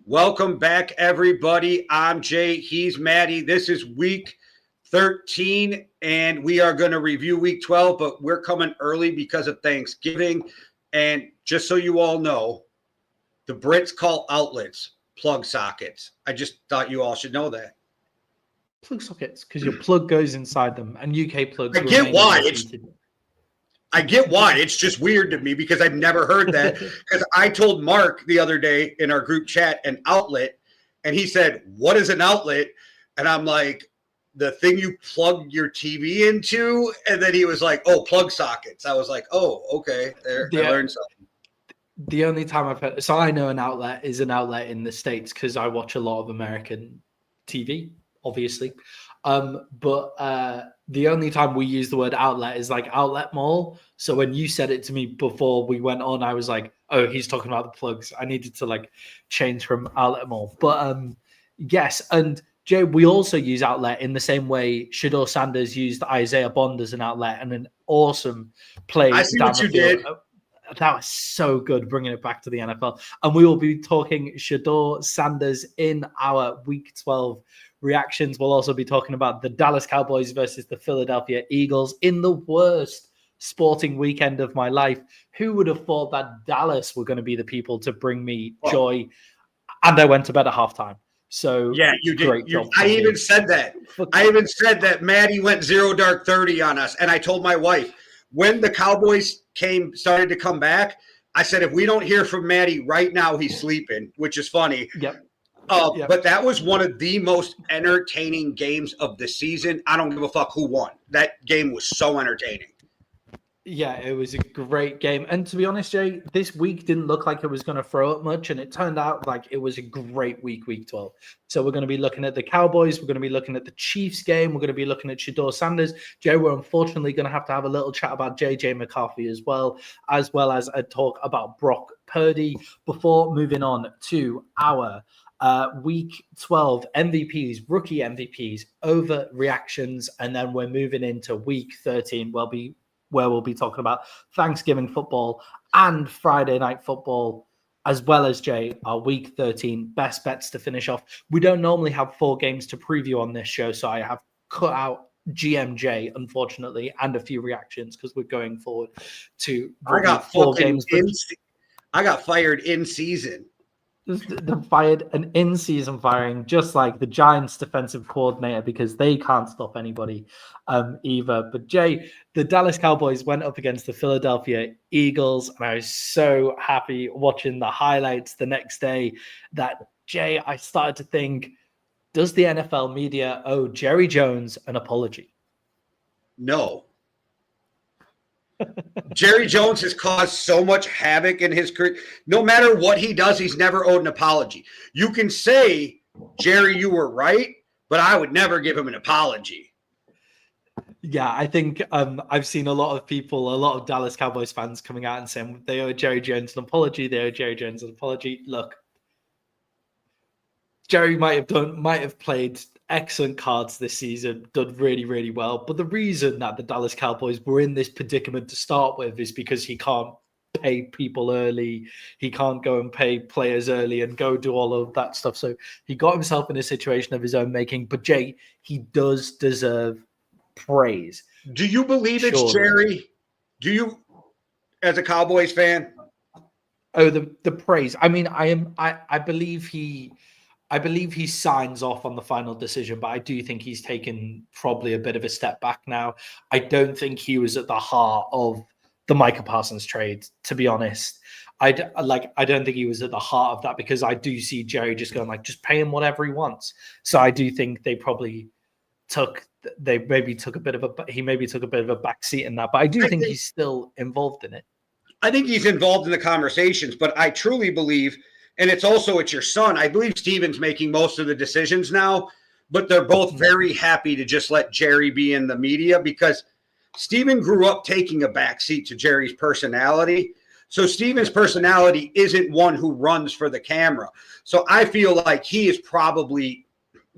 Welcome back, everybody. I'm Jay. He's Maddie. This is week 13, and we are going to review week 12, but we're coming early because of Thanksgiving. And just so you all know, the Brits call outlets plug sockets. I just thought you all should know that. Plug sockets, because your plug goes inside them, and UK plugs. I get why. It's just weird to me because I've never heard that. Because I told Mark the other day in our group chat an outlet, and he said, "What is an outlet?" And I'm like, "The thing you plug your TV into." And then he was like, "Oh, plug sockets." I was like, "Oh, okay." I learned something. The only time I've heard, so I know an outlet is an outlet in the States because I watch a lot of American TV, obviously. But the only time we use the word outlet is like outlet mall. So when you said it to me before we went on, I was like, oh, he's talking about the plugs. I needed to like change from outlet mall. But yes, and Jay, we also use outlet in the same way Shador Sanders used Isaiah Bond as an outlet and an awesome play. I see what you did. That was so good, bringing it back to the NFL. And we will be talking Shador Sanders in our Week 12 reactions. We'll also be talking about the Dallas Cowboys versus the Philadelphia Eagles in the worst sporting weekend of my life. Who would have thought that Dallas were going to be the people to bring me joy? And I went to bed at halftime. So yeah, you did. I even said that. I even said that Maddie went 0 dark 30 on us. And I told my wife, when the Cowboys started to come back, I said, if we don't hear from Maddie right now, he's sleeping, which is funny. Yep. But that was one of the most entertaining games of the season. I don't give a fuck who won. That game was so entertaining. Yeah, it was a great game. And to be honest, Jay, this week didn't look like it was going to throw up much. And it turned out like it was a great week 12. So we're going to be looking at the Cowboys. We're going to be looking at the Chiefs game. We're going to be looking at Shador Sanders. Jay, we're unfortunately going to have a little chat about JJ McCarthy as well as a talk about Brock Purdy before moving on to our Week 12 MVPs, rookie MVPs, overreactions, and then we're moving into Week 13. Where we'll be talking about Thanksgiving football and Friday night football, as well as, Jay, our Week 13 best bets to finish off. We don't normally have 4 games to preview on this show, so I have cut out GMJ, unfortunately, and a few reactions because we're going forward to I got 4 games. I got fired in season. Fired an in-season firing, just like the Giants defensive coordinator, because they can't stop anybody either. But Jay, the Dallas Cowboys went up against the Philadelphia Eagles, and I was so happy watching the highlights the next day that, Jay, I started to think, does the NFL media owe Jerry Jones an apology? No. Jerry Jones has caused so much havoc in his career. No matter what he does, he's never owed an apology. You can say, Jerry, you were right, but I would never give him an apology. Yeah, I think I've seen a lot of Dallas Cowboys fans coming out and saying they owe Jerry Jones an apology. They owe Jerry Jones an apology. Look, Jerry might have played excellent cards this season, done really, really well. But the reason that the Dallas Cowboys were in this predicament to start with is because he can't pay people early. He can't go and pay players early and go do all of that stuff. So he got himself in a situation of his own making. But Jay, he does deserve praise. Do you believe it's Jerry? Do you, as a Cowboys fan? Oh, the praise. I mean, I believe he signs off on the final decision, but I do think he's taken probably a bit of a step back now. I don't think he was at the heart of the Micah Parsons trade, to be honest. I don't think he was at the heart of that because I do see Jerry just going like, just pay him whatever he wants. So I do think he maybe took a bit of a back seat in that, but I think he's still involved in it. I think he's involved in the conversations, but I truly believe, and it's your son. I believe Steven's making most of the decisions now, but they're both very happy to just let Jerry be in the media because Steven grew up taking a backseat to Jerry's personality. So Steven's personality isn't one who runs for the camera. So I feel like he is probably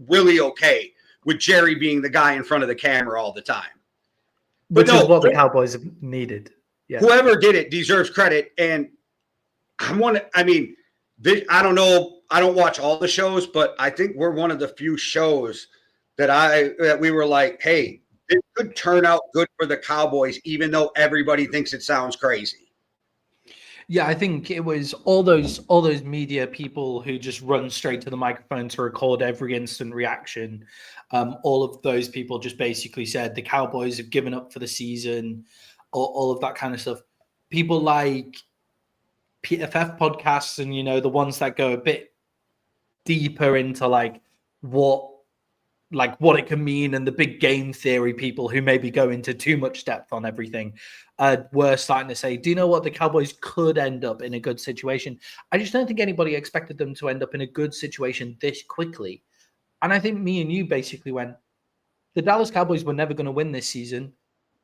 really okay with Jerry being the guy in front of the camera all the time. Which is what the Cowboys have needed. Yeah. Whoever did it deserves credit. And I don't know. I don't watch all the shows, but I think we're one of the few shows that we were like, hey, it could turn out good for the Cowboys, even though everybody thinks it sounds crazy. Yeah, I think it was all those media people who just run straight to the microphone to record every instant reaction. All of those people just basically said the Cowboys have given up for the season, all of that kind of stuff. People like PFF podcasts and, the ones that go a bit deeper into what it can mean, and the big game theory people who maybe go into too much depth on everything, were starting to say, do you know what? The Cowboys could end up in a good situation. I just don't think anybody expected them to end up in a good situation this quickly. And I think me and you basically went, the Dallas Cowboys were never going to win this season.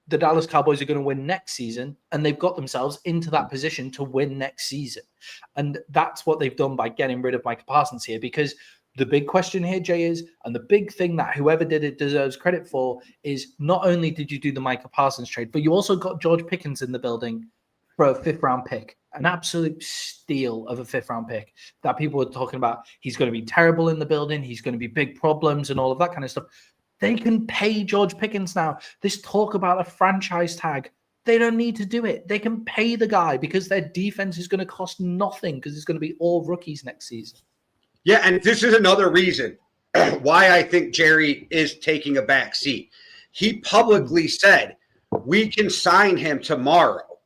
The Dallas Cowboys are going to win next season, and they've got themselves into that position to win next season. And that's what they've done by getting rid of Micah Parsons here, because the big question here, Jay, is, and the big thing that whoever did it deserves credit for, is not only did you do the Micah Parsons trade, but you also got George Pickens in the building for a 5th-round pick, an absolute steal of a 5th-round pick that people were talking about. He's going to be terrible in the building. He's going to be big problems and all of that kind of stuff. They can pay George Pickens now. This talk about a franchise tag, they don't need to do it. They can pay the guy because their defense is going to cost nothing, because it's going to be all rookies next season. Yeah, and this is another reason why I think Jerry is taking a back seat. He publicly said, we can sign him tomorrow.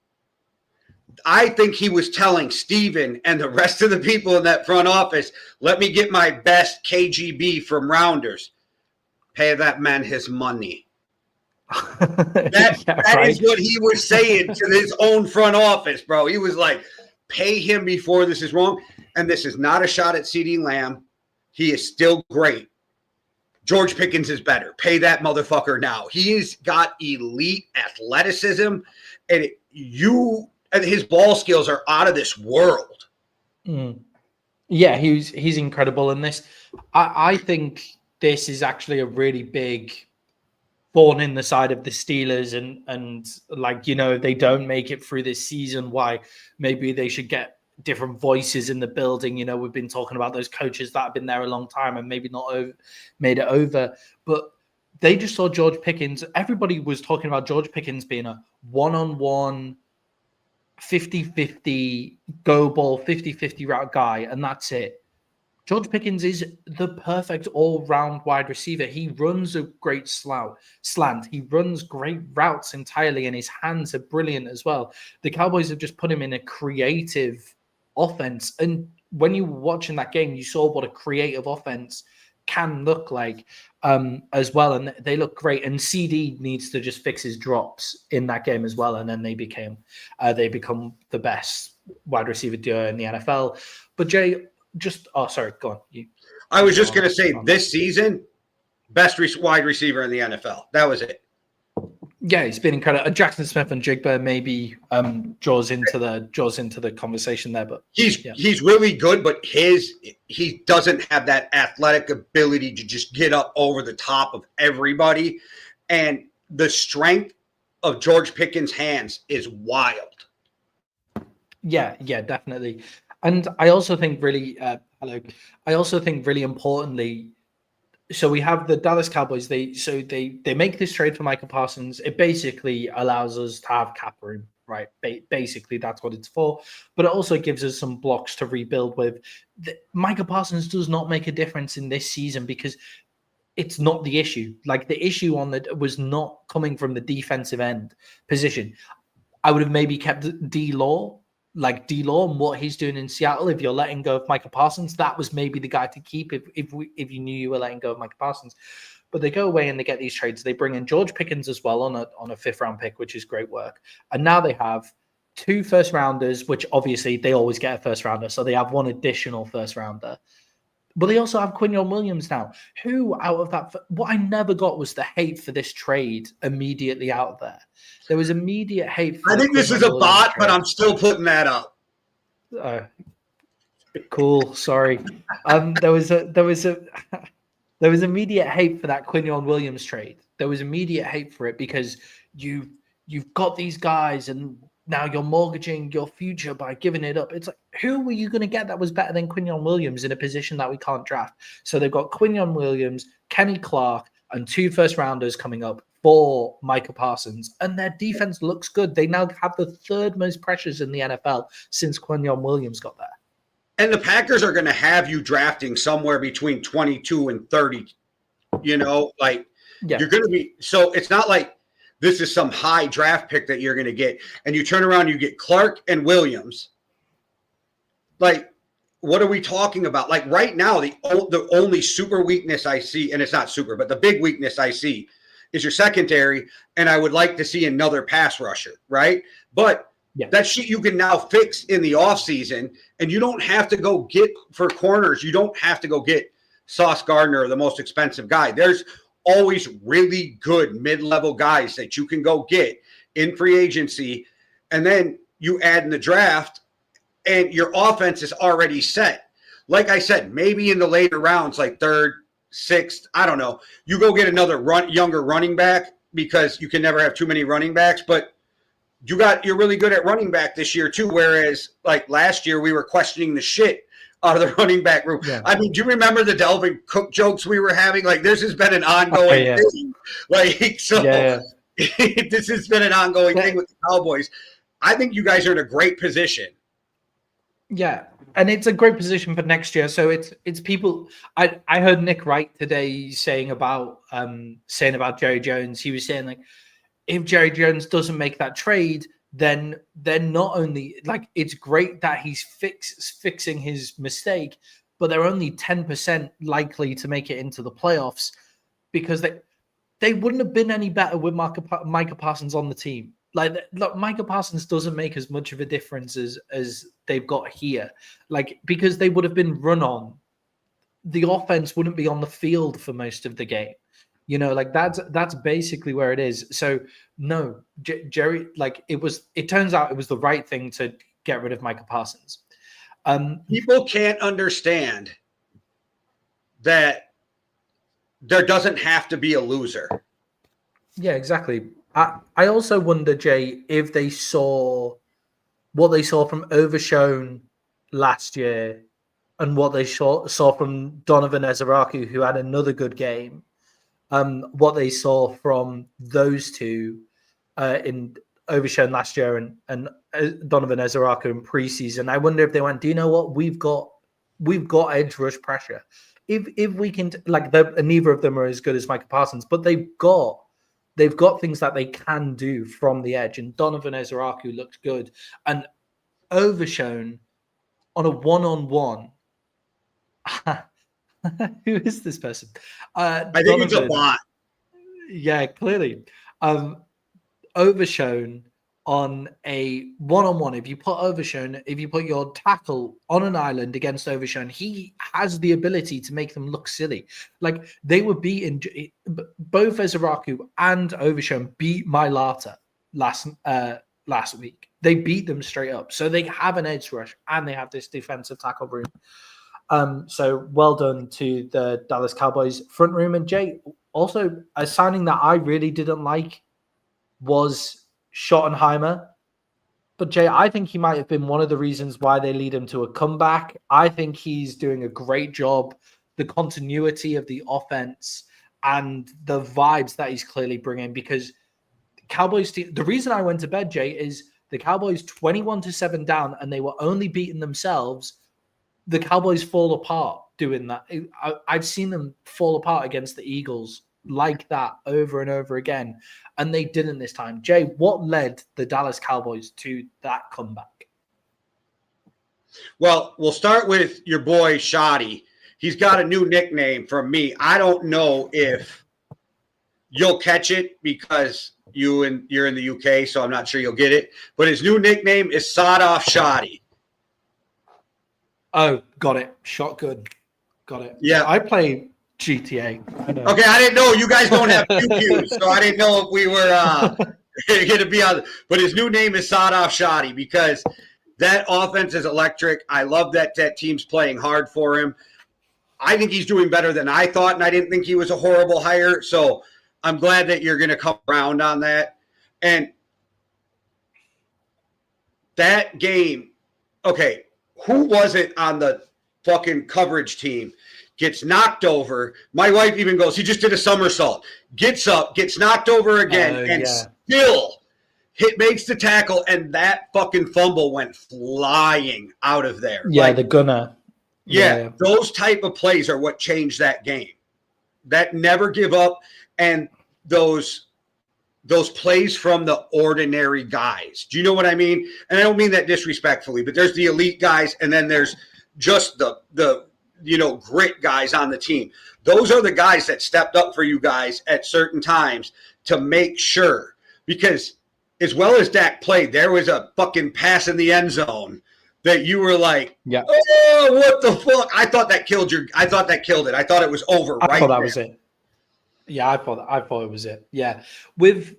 I think he was telling Steven and the rest of the people in that front office, let me get my best KGB from Rounders. Pay that man his money. That is what he was saying to his own front office, bro. He was like, pay him before this is wrong. And this is not a shot at CeeDee Lamb. He is still great. George Pickens is better. Pay that motherfucker now. He's got elite athleticism, and his ball skills are out of this world. Yeah, he's incredible in this. I think this is actually a really big thorn in the side of the Steelers, and they don't make it through this season, why maybe they should get different voices in the building. We've been talking about those coaches that have been there a long time and maybe not made it over, but they just saw George Pickens. Everybody was talking about George Pickens being a one-on-one 50-50 go ball, 50-50 route guy, and that's it. George Pickens is the perfect all-round wide receiver. He runs a great slant. He runs great routes entirely, and his hands are brilliant as well. The Cowboys have just put him in a creative offense. And when you were watching that game, you saw what a creative offense can look like as well. And they look great. And CD needs to just fix his drops in that game as well. And then they become the best wide receiver duo in the NFL. But Jay, sorry, go on. I was just going to say, this season, best wide receiver in the NFL. That was it. Yeah, he's been incredible. Jackson Smith and Jigba maybe draws into the conversation there, but he's really good. But he doesn't have that athletic ability to just get up over the top of everybody, and the strength of George Pickens' hands is wild. Yeah, definitely. And I also think really, importantly, so we have the Dallas Cowboys. They make this trade for Micah Parsons. It basically allows us to have cap room, right? Basically, that's what it's for. But it also gives us some blocks to rebuild with. Micah Parsons does not make a difference in this season because it's not the issue. Like, the issue was not coming from the defensive end position. I would have maybe kept D-Law and what he's doing in Seattle. If you're letting go of Micah Parsons, that was maybe the guy to keep if you knew you were letting go of Micah Parsons. But they go away and they get these trades. They bring in George Pickens as well on a 5th-round pick, which is great work. And now they have 2 first-rounders, which obviously they always get a first-rounder. So they have 1 additional first-rounder. But they also have Quinyon Williams now. Who out of that? What I never got was the hate for this trade immediately out there. There was immediate hate for I think this is a bot, but I'm still putting that up. Cool. Sorry. There was immediate hate for that Quinyon Williams trade. There was immediate hate for it because you've got these guys and now you're mortgaging your future by giving it up. It's like, who were you going to get that was better than Quinyon Williams in a position that we can't draft? So they've got Quinyon Williams, Kenny Clark, and 2 first-rounders coming up for Micah Parsons. And their defense looks good. They now have the 3rd most pressures in the NFL since Quinyon Williams got there. And the Packers are going to have you drafting somewhere between 22 and 30. You're going to be – so it's not like this is some high draft pick that you're going to get. And you turn around, you get Clark and Williams. Like, what are we talking about? Like, right now, the only super weakness I see – and it's not super, but the big weakness I see is your secondary, and I would like to see another pass rusher, right? But – yeah. That shit you can now fix in the offseason, and you don't have to go get for corners. You don't have to go get Sauce Gardner, the most expensive guy. There's always really good mid-level guys that you can go get in free agency, and then you add in the draft, and your offense is already set. Like I said, maybe in the later rounds, like 3rd, 6th, I don't know, you go get another younger running back because you can never have too many running backs, but you're really good at running back this year too, whereas like last year we were questioning the shit out of the running back room. Yeah. I mean, do you remember the Delvin Cook jokes we were having? Like, this has been an ongoing thing. Like, so this has been an ongoing thing with the Cowboys. I think you guys are in a great position. Yeah, and it's a great position for next year. So it's people. I heard Nick Wright today saying about Jerry Jones. He was saying like, if Jerry Jones doesn't make that trade, then not only like it's great that he's fixing his mistake, but they're only 10% likely to make it into the playoffs because they wouldn't have been any better with Micah Parsons on the team. Like, look, Micah Parsons doesn't make as much of a difference as they've got here, like because they would have been run on. The offense wouldn't be on the field for most of the game. Like that's basically where it is. So no, Jerry, like it turns out it was the right thing to get rid of Micah Parsons. People can't understand that there doesn't have to be a loser. Yeah, exactly. I also wonder, Jay, if they saw what they saw from Overshone last year and what they saw from Donovan Ezeraku, who had another good game. What they saw from those two in Overshone last year and Donovan Ezeraku in preseason. I wonder if they went, do you know what? We've got edge rush pressure. If we can, like, neither of them are as good as Micah Parsons, but they've got things that they can do from the edge. And Donovan Ezeraku looked good. And Overshone on a one-on-one. Who is this person? I think it's a bot. Yeah, clearly. Overshone on a one-on-one. If you put your tackle on an island against Overshone, he has the ability to make them look silly. Like, they were beaten. Both Ezeraku and Overshone beat Mailata last week. They beat them straight up. So they have an edge rush and they have this defensive tackle room. So well done to the Dallas Cowboys front room. And Jay, also a signing that I really didn't like was Schottenheimer. But Jay, I think he might have been one of the reasons why they lead him to a comeback. I think he's doing a great job. The continuity of the offense and the vibes that he's clearly bringing, because the Cowboys team, the reason I went to bed, Jay, is the Cowboys 21-7 down and they were only beating themselves. The Cowboys fall apart doing that. I've seen them fall apart against the Eagles like that over and over again, and they didn't this time. Jay, what led the Dallas Cowboys to that comeback? Well, we'll start with your boy Shoddy. He's got a new nickname from me. I don't know if you'll catch it because you're in the UK, so I'm not sure you'll get it. But his new nickname is Sod Off Shoddy. Oh, got it. Shot good. Got it. Yeah. I play GTA. I know. Okay, I didn't know. You guys don't have QQs, so I didn't know if we were going to be on. But his new name is Sadaf Shadi because that offense is electric. I love that team's playing hard for him. I think he's doing better than I thought, and I didn't think he was a horrible hire. So I'm glad that you're going to come around on that. And that game, okay, who was it on the fucking coverage team? Gets knocked over. My wife even goes, he just did a somersault. Gets up, gets knocked over again, and still makes the tackle, and that fucking fumble went flying out of there. Yeah, the gunner. Yeah, those type of plays are what changed that game. That never give up, and those plays from the ordinary guys. Do you know what I mean? And I don't mean that disrespectfully, but there's the elite guys, and then there's just the grit guys on the team. Those are the guys that stepped up for you guys at certain times to make sure. Because as well as Dak played, there was a fucking pass in the end zone that you were like, oh, what the fuck? I thought that killed it. I thought it was over. I thought that was it. Yeah, I thought it was it. Yeah. With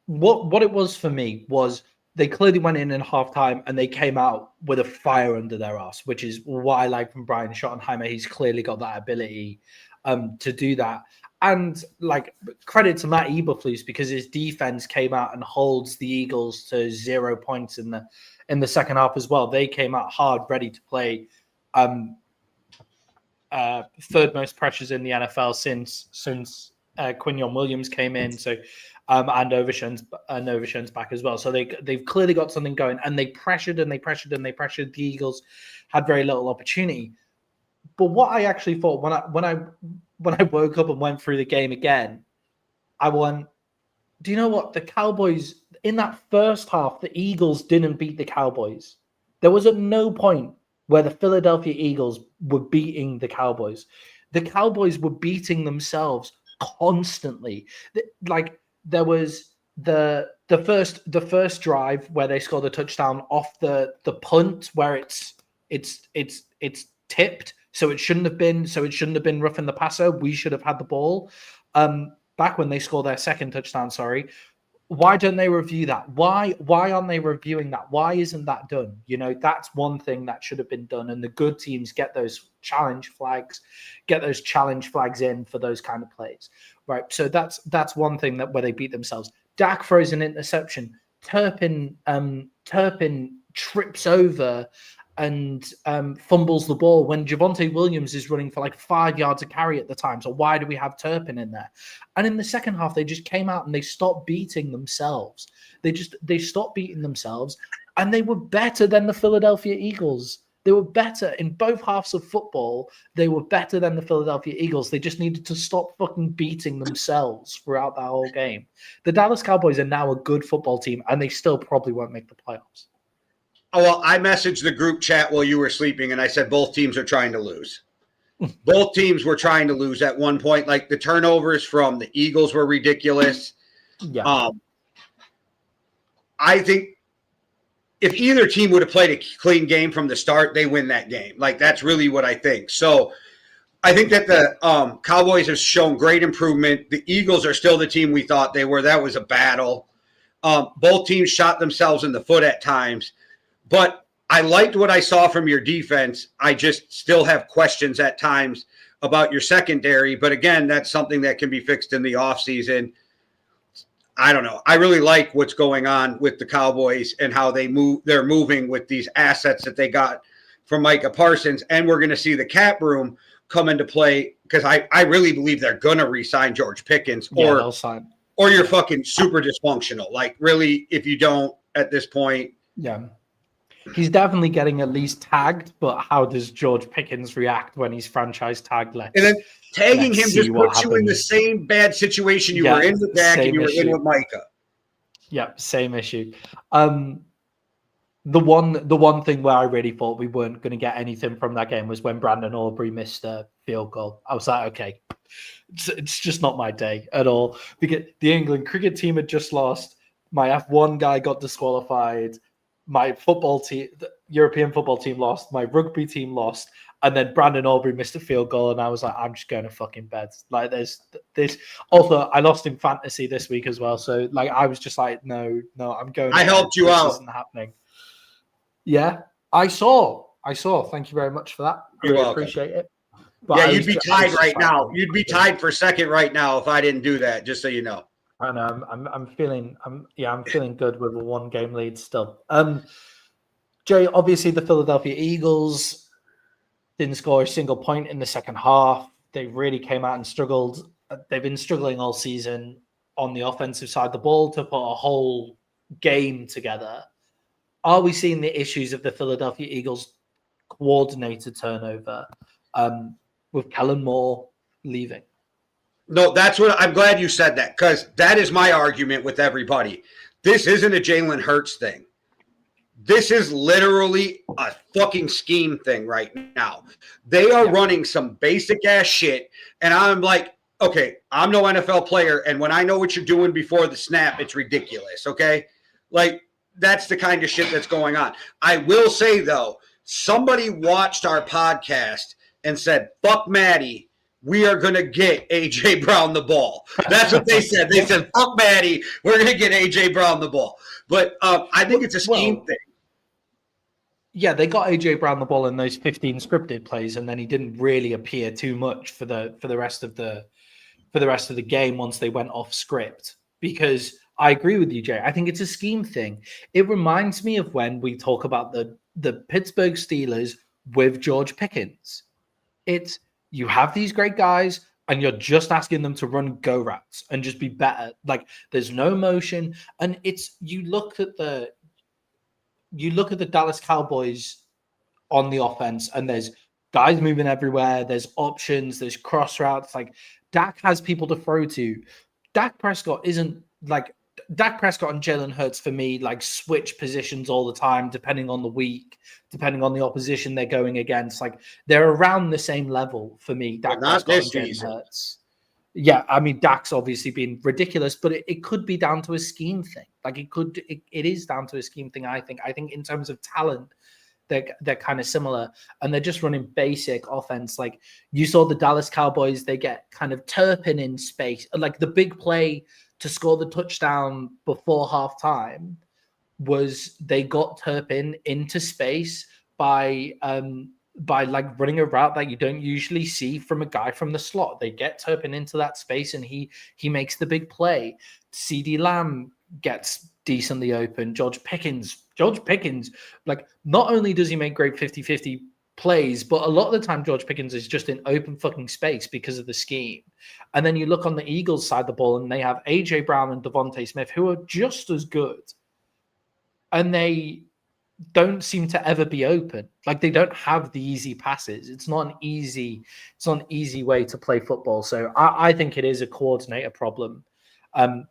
what it was for me was they clearly went in halftime and they came out with a fire under their ass, which is what I like from Brian Schottenheimer. He's clearly got that ability to do that. And like credit to Matt Eberflus because his defense came out and holds the Eagles to 0 points in the second half as well. They came out hard, ready to play. Third most pressures in the NFL since Quinyon Williams came in. So and Overshown's back as well. So they've clearly got something going, and they pressured. The Eagles had very little opportunity. But what I actually thought when I woke up and went through the game again, I went, do you know what? The Cowboys in that first half, the Eagles didn't beat the Cowboys. There was at no point where the Philadelphia Eagles were beating the Cowboys. The Cowboys were beating themselves constantly. Like there was the first drive where they scored a touchdown off the punt where it's tipped, so it shouldn't have been roughing the passer. We should have had the ball. Back when they scored their second touchdown, why don't they review that? Why aren't they reviewing that? Why isn't that done? You know, that's one thing that should have been done. And the good teams get those challenge flags in for those kind of plays, right? So that's one thing where they beat themselves. Dak throws an interception. Turpin trips over and fumbles the ball when Javonte Williams is running for like 5 yards a carry at the time. So why do we have Turpin in there? And in the second half, they just came out and they stopped beating themselves. They stopped beating themselves, and they were better than the Philadelphia Eagles. They were better in both halves of football. They were better than the Philadelphia Eagles. They just needed to stop fucking beating themselves throughout that whole game. The Dallas Cowboys are now a good football team, and they still probably won't make the playoffs. Oh, well, I messaged the group chat while you were sleeping, and I said both teams are trying to lose. Both teams were trying to lose at one point. Like the turnovers from the Eagles were ridiculous. Yeah. I think if either team would have played a clean game from the start, they win that game. Like that's really what I think. So I think that the Cowboys have shown great improvement. The Eagles are still the team we thought they were. That was a battle. Both teams shot themselves in the foot at times. But I liked what I saw from your defense. I just still have questions at times about your secondary. But again, that's something that can be fixed in the offseason. I don't know. I really like what's going on with the Cowboys and how they're moving with these assets that they got from Micah Parsons. And we're going to see the cap room come into play because I really believe they're going to re-sign George Pickens or you're fucking super dysfunctional. Like really, if you don't at this point. Yeah. He's definitely getting at least tagged, but how does George Pickens react when he's franchise tagged? And then tagging him just puts you in the same bad situation you were in with Dak and you were in with Micah. Yeah, same issue. The one thing where I really thought we weren't going to get anything from that game was when Brandon Aubrey missed a field goal. I was like, okay, it's just not my day at all. Because the England cricket team had just lost. My F1 guy got disqualified. my football team, the European football team lost, my rugby team lost, and then Brandon Aubrey missed a field goal, and I was like, I'm just going to fucking bed. Like, there's this. Also, I lost in fantasy this week as well, so like, I was just like, no, I'm going. I helped you out. This isn't happening. Yeah, I saw. Thank you very much for that. I really appreciate it. But yeah, you'd be tied right now. You'd be tied for second right now if I didn't do that. Just so you know. I know. I'm feeling good with a 1-game lead still. Jay, obviously the Philadelphia Eagles didn't score a single point in the second half. They really came out and struggled. They've been struggling all season on the offensive side of the ball to put a whole game together. Are we seeing the issues of the Philadelphia Eagles coordinator turnover with Kellen Moore leaving? No, that's what I'm glad you said that, because that is my argument with everybody. This isn't a Jalen Hurts thing. This is literally a fucking scheme thing right now. They are running some basic ass shit, and I'm like, okay, I'm no NFL player, and when I know what you're doing before the snap, it's ridiculous, okay? Like, that's the kind of shit that's going on. I will say, though, somebody watched our podcast and said, fuck Maddie, we are going to get A.J. Brown the ball. That's what they said. They said, fuck Maddie, we're going to get A.J. Brown the ball. But I think it's a scheme thing. Yeah, they got A.J. Brown the ball in those 15 scripted plays, and then he didn't really appear too much for the rest of the game once they went off script. Because I agree with you, Jay. I think it's a scheme thing. It reminds me of when we talk about the Pittsburgh Steelers with George Pickens. It's you have these great guys, and you're just asking them to run go routes and just be better. Like, there's no motion, and it's you look at the Dallas Cowboys on the offense, and there's guys moving everywhere. There's options. There's cross routes. Like, Dak has people to throw to. Dak Prescott isn't like Dak Prescott and Jalen Hurts for me, like, switch positions all the time, depending on the week, depending on the opposition they're going against. Like, they're around the same level for me, Dak Prescott and Jalen Hurts. Yeah, I mean, Dak's obviously been ridiculous, but it could be down to a scheme thing. Like, it is down to a scheme thing, I think. I think in terms of talent, they're kind of similar, and they're just running basic offense. Like, you saw the Dallas Cowboys, they get kind of Turpin in space. Like, the big play to score the touchdown before halftime was they got Turpin into space by like running a route that you don't usually see from a guy from the slot. They get Turpin into that space, and he makes the big play. CeeDee Lamb gets decently open. George Pickens, like, not only does he make great 50-50 plays, but a lot of the time George Pickens is just in open fucking space because of the scheme. And then you look on the Eagles side of the ball, and they have A.J. Brown and Devontae Smith, who are just as good. And they don't seem to ever be open. Like, they don't have the easy passes. It's not an easy way to play football. So I think it is a coordinator problem,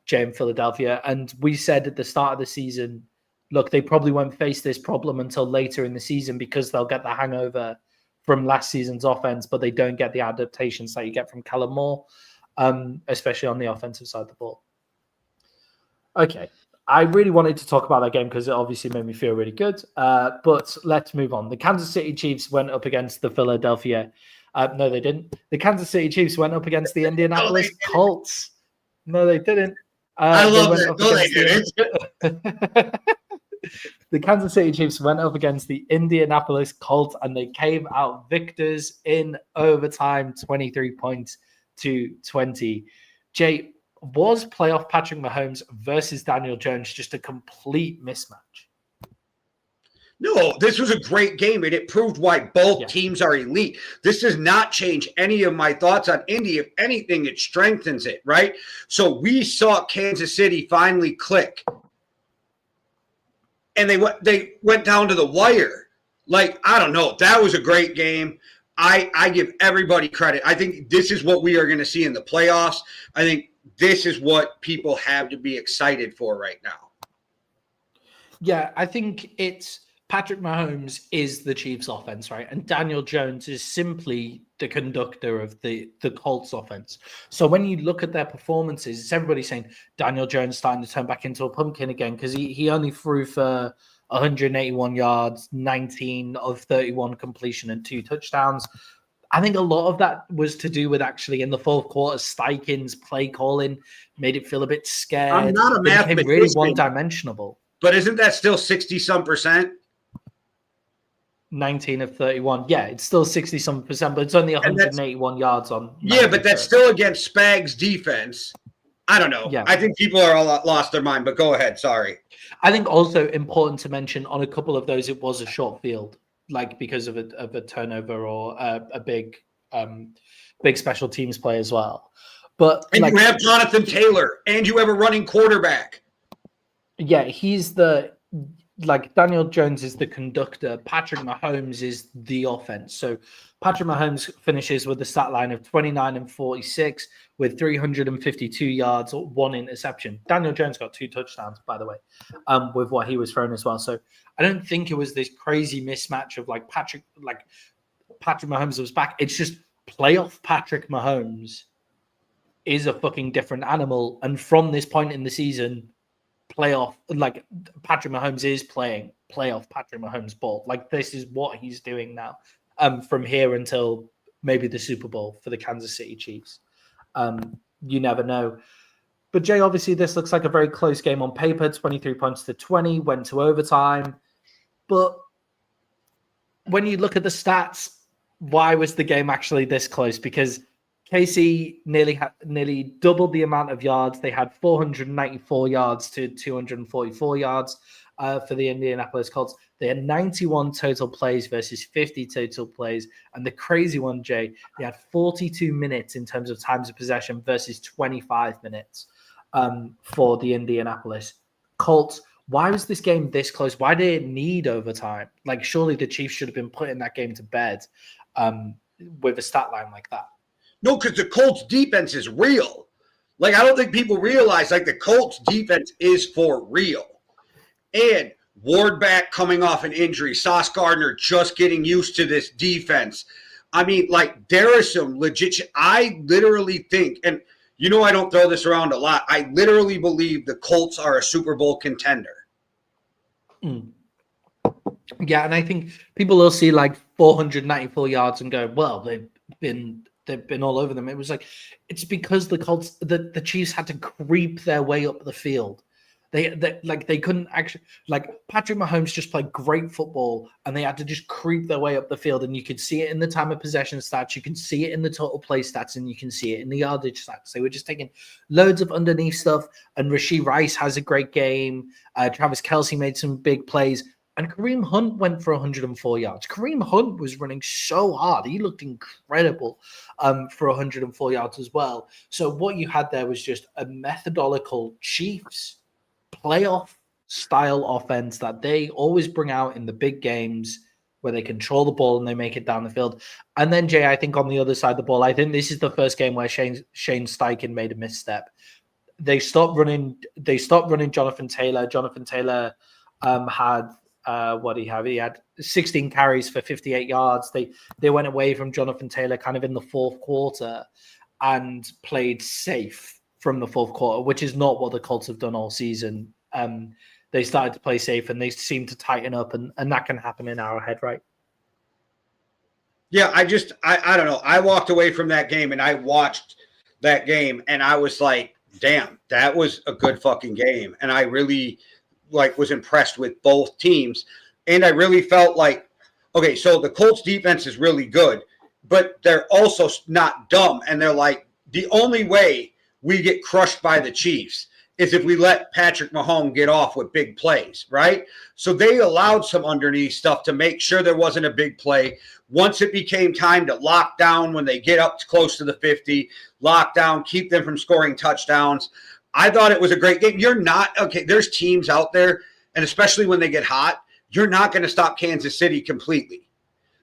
Jay, in Philadelphia. And we said at the start of the season, look, they probably won't face this problem until later in the season because they'll get the hangover from last season's offense, but they don't get the adaptations that you get from Kellen Moore, especially on the offensive side of the ball. Okay. I really wanted to talk about that game because it obviously made me feel really good. But let's move on. The Kansas City Chiefs went up against the Philadelphia. No, they didn't. The Kansas City Chiefs went up against the Indianapolis Colts. No, they didn't. I love it. No, they didn't. The Kansas City Chiefs went up against the Indianapolis Colts, and they came out victors in overtime, 23 points to 20. Jay, was playoff Patrick Mahomes versus Daniel Jones just a complete mismatch? No, this was a great game, and it proved why both teams are elite. This does not change any of my thoughts on Indy. If anything, it strengthens it, right? So we saw Kansas City finally click, and they went down to the wire. Like, I don't know. That was a great game. I give everybody credit. I think this is what we are going to see in the playoffs. I think this is what people have to be excited for right now. Yeah, I think it's Patrick Mahomes is the Chiefs offense, right? And Daniel Jones is simply the conductor of the Colts offense. So when you look at their performances, it's everybody saying Daniel Jones starting to turn back into a pumpkin again because he only threw for 181 yards, 19 of 31 completion and 2 touchdowns. I think a lot of that was to do with actually in the fourth quarter, Steichen's play calling made it feel a bit scared. I'm not a They became really mathematician, one-dimensional. but isn't that still 60-some%? 19 of 31. Yeah, it's still 60-some%, but it's only 181 yards on. Yeah, but that's still against Spags' defense. I don't know. Yeah. I think people are all lost their mind, but go ahead. Sorry. I think also important to mention on a couple of those, it was a short field, like because of a turnover or a big special teams play as well. But and you have Jonathan Taylor, and you have a running quarterback. Yeah, he's Daniel Jones is the conductor. Patrick Mahomes is the offense. So Patrick Mahomes finishes with a stat line of 29 and 46 with 352 yards, 1 interception. Daniel Jones got 2 touchdowns, by the way, with what he was throwing as well. So I don't think it was this crazy mismatch of Patrick Mahomes was back. It's just playoff Patrick Mahomes is a fucking different animal. And from this point in the season, playoff, Patrick Mahomes is playing playoff Patrick Mahomes ball. This is what he's doing now, from here until maybe the Super Bowl for the Kansas City Chiefs. You never know. But Jay, obviously this looks like a very close game on paper, 23 points to 20, went to overtime. But when you look at the stats, why was the game actually this close? Because KC nearly doubled the amount of yards. They had 494 yards to 244 yards for the Indianapolis Colts. They had 91 total plays versus 50 total plays. And the crazy one, Jay, they had 42 minutes in terms of times of possession versus 25 minutes for the Indianapolis Colts. Why was this game this close? Why did it need overtime? Surely the Chiefs should have been putting that game to bed with a stat line like that. No, because the Colts defense is real. I don't think people realize, the Colts defense is for real. And Ward back coming off an injury. Sauce Gardner just getting used to this defense. I mean, there are some legit – I literally think – and I don't throw this around a lot. I literally believe the Colts are a Super Bowl contender. Yeah, and I think people will see 494 yards and go, well, they've been all over them. It was it's because the Colts, the Chiefs had to creep their way up the field. They couldn't actually, Patrick Mahomes just played great football and they had to just creep their way up the field. And you could see it in the time of possession stats. You can see it in the total play stats and you can see it in the yardage stats. They were just taking loads of underneath stuff. And Rashee Rice has a great game. Travis Kelce made some big plays. And Kareem Hunt went for 104 yards. Kareem Hunt was running so hard. He looked incredible for 104 yards as well. So what you had there was just a methodical Chiefs playoff style offense that they always bring out in the big games where they control the ball and they make it down the field. And then, Jay, I think on the other side of the ball, I think this is the first game where Shane Steichen made a misstep. They stopped running Jonathan Taylor. Jonathan Taylor had what did he have? He had 16 carries for 58 yards. They went away from Jonathan Taylor kind of in the fourth quarter and played safe from the fourth quarter, which is not what the Colts have done all season. They started to play safe and they seemed to tighten up, and that can happen in Arrowhead, right? Yeah, I don't know. I walked away from that game and I watched that game and I was like, damn, that was a good fucking game. And I really was impressed with both teams. And I really felt okay, so the Colts defense is really good, but they're also not dumb. And they're the only way we get crushed by the Chiefs is if we let Patrick Mahomes get off with big plays, right? So they allowed some underneath stuff to make sure there wasn't a big play. Once it became time to lock down when they get up close to the 50, lock down, keep them from scoring touchdowns. I thought it was a great game. There's teams out there, and especially when they get hot, you're not going to stop Kansas City completely.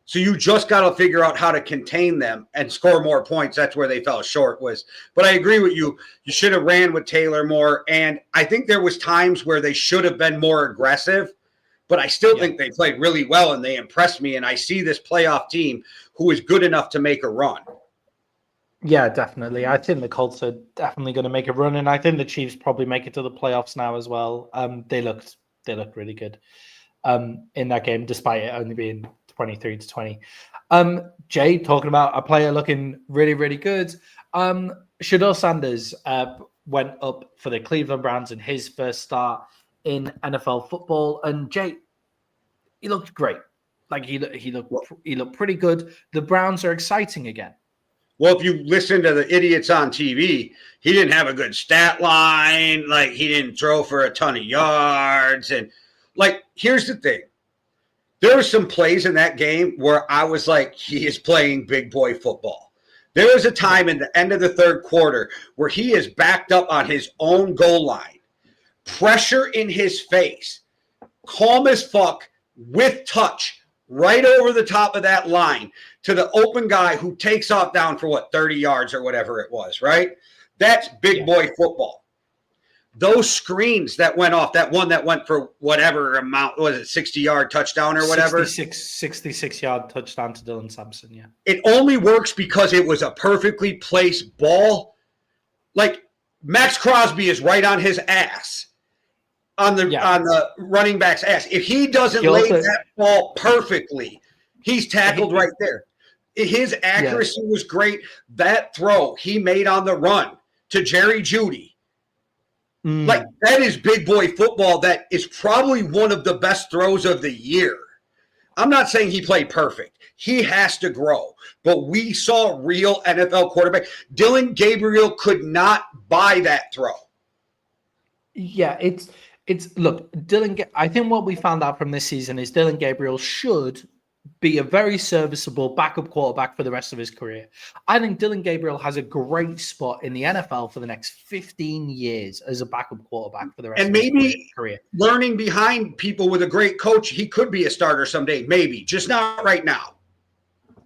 So you just got to figure out how to contain them and score more points. That's where they fell short was. But I agree with you. You should have ran with Taylor more. And I think there was times where they should have been more aggressive. But I still think they played really well and they impressed me. And I see this playoff team who is good enough to make a run. Yeah, definitely. I think the Colts are definitely going to make a run. And I think the Chiefs probably make it to the playoffs now as well. They looked really good. in that game, despite it only being 23-20. Jay, talking about a player looking really, really good. Shedeur Sanders went up for the Cleveland Browns in his first start in NFL football. And Jay, he looked great. Like he looked pretty good. The Browns are exciting again. Well, if you listen to the idiots on TV, he didn't have a good stat line. Like, he didn't throw for a ton of yards. And, like, here's the thing. There were some plays in that game where I was like, he is playing big boy football. There was a time in the end of the third quarter where he is backed up on his own goal line, pressure in his face, calm as fuck, with touch, right over the top of that line to the open guy who takes off down for 30 yards or whatever it was, right? That's big boy football. Those screens that went off, that one that went for whatever amount, was it 60-yard touchdown or whatever? 66-yard touchdown to Dylan Sampson, yeah. It only works because it was a perfectly placed ball. Like, Max Crosby is right on his ass. On the running back's ass. If he doesn't lay that ball perfectly, he's tackled right there. His accuracy was great. That throw he made on the run to Jerry Jeudy, like, that is big boy football. That is probably one of the best throws of the year. I'm not saying he played perfect. He has to grow. But we saw real NFL quarterback. Dylan Gabriel could not buy that throw. Yeah, it's look, I think what we found out from this season is Dylan Gabriel should be a very serviceable backup quarterback for the rest of his career. I think Dylan Gabriel has a great spot in the NFL for the next 15 years as a backup quarterback for the rest of his career. Learning behind people with a great coach, he could be a starter someday, maybe, just not right now.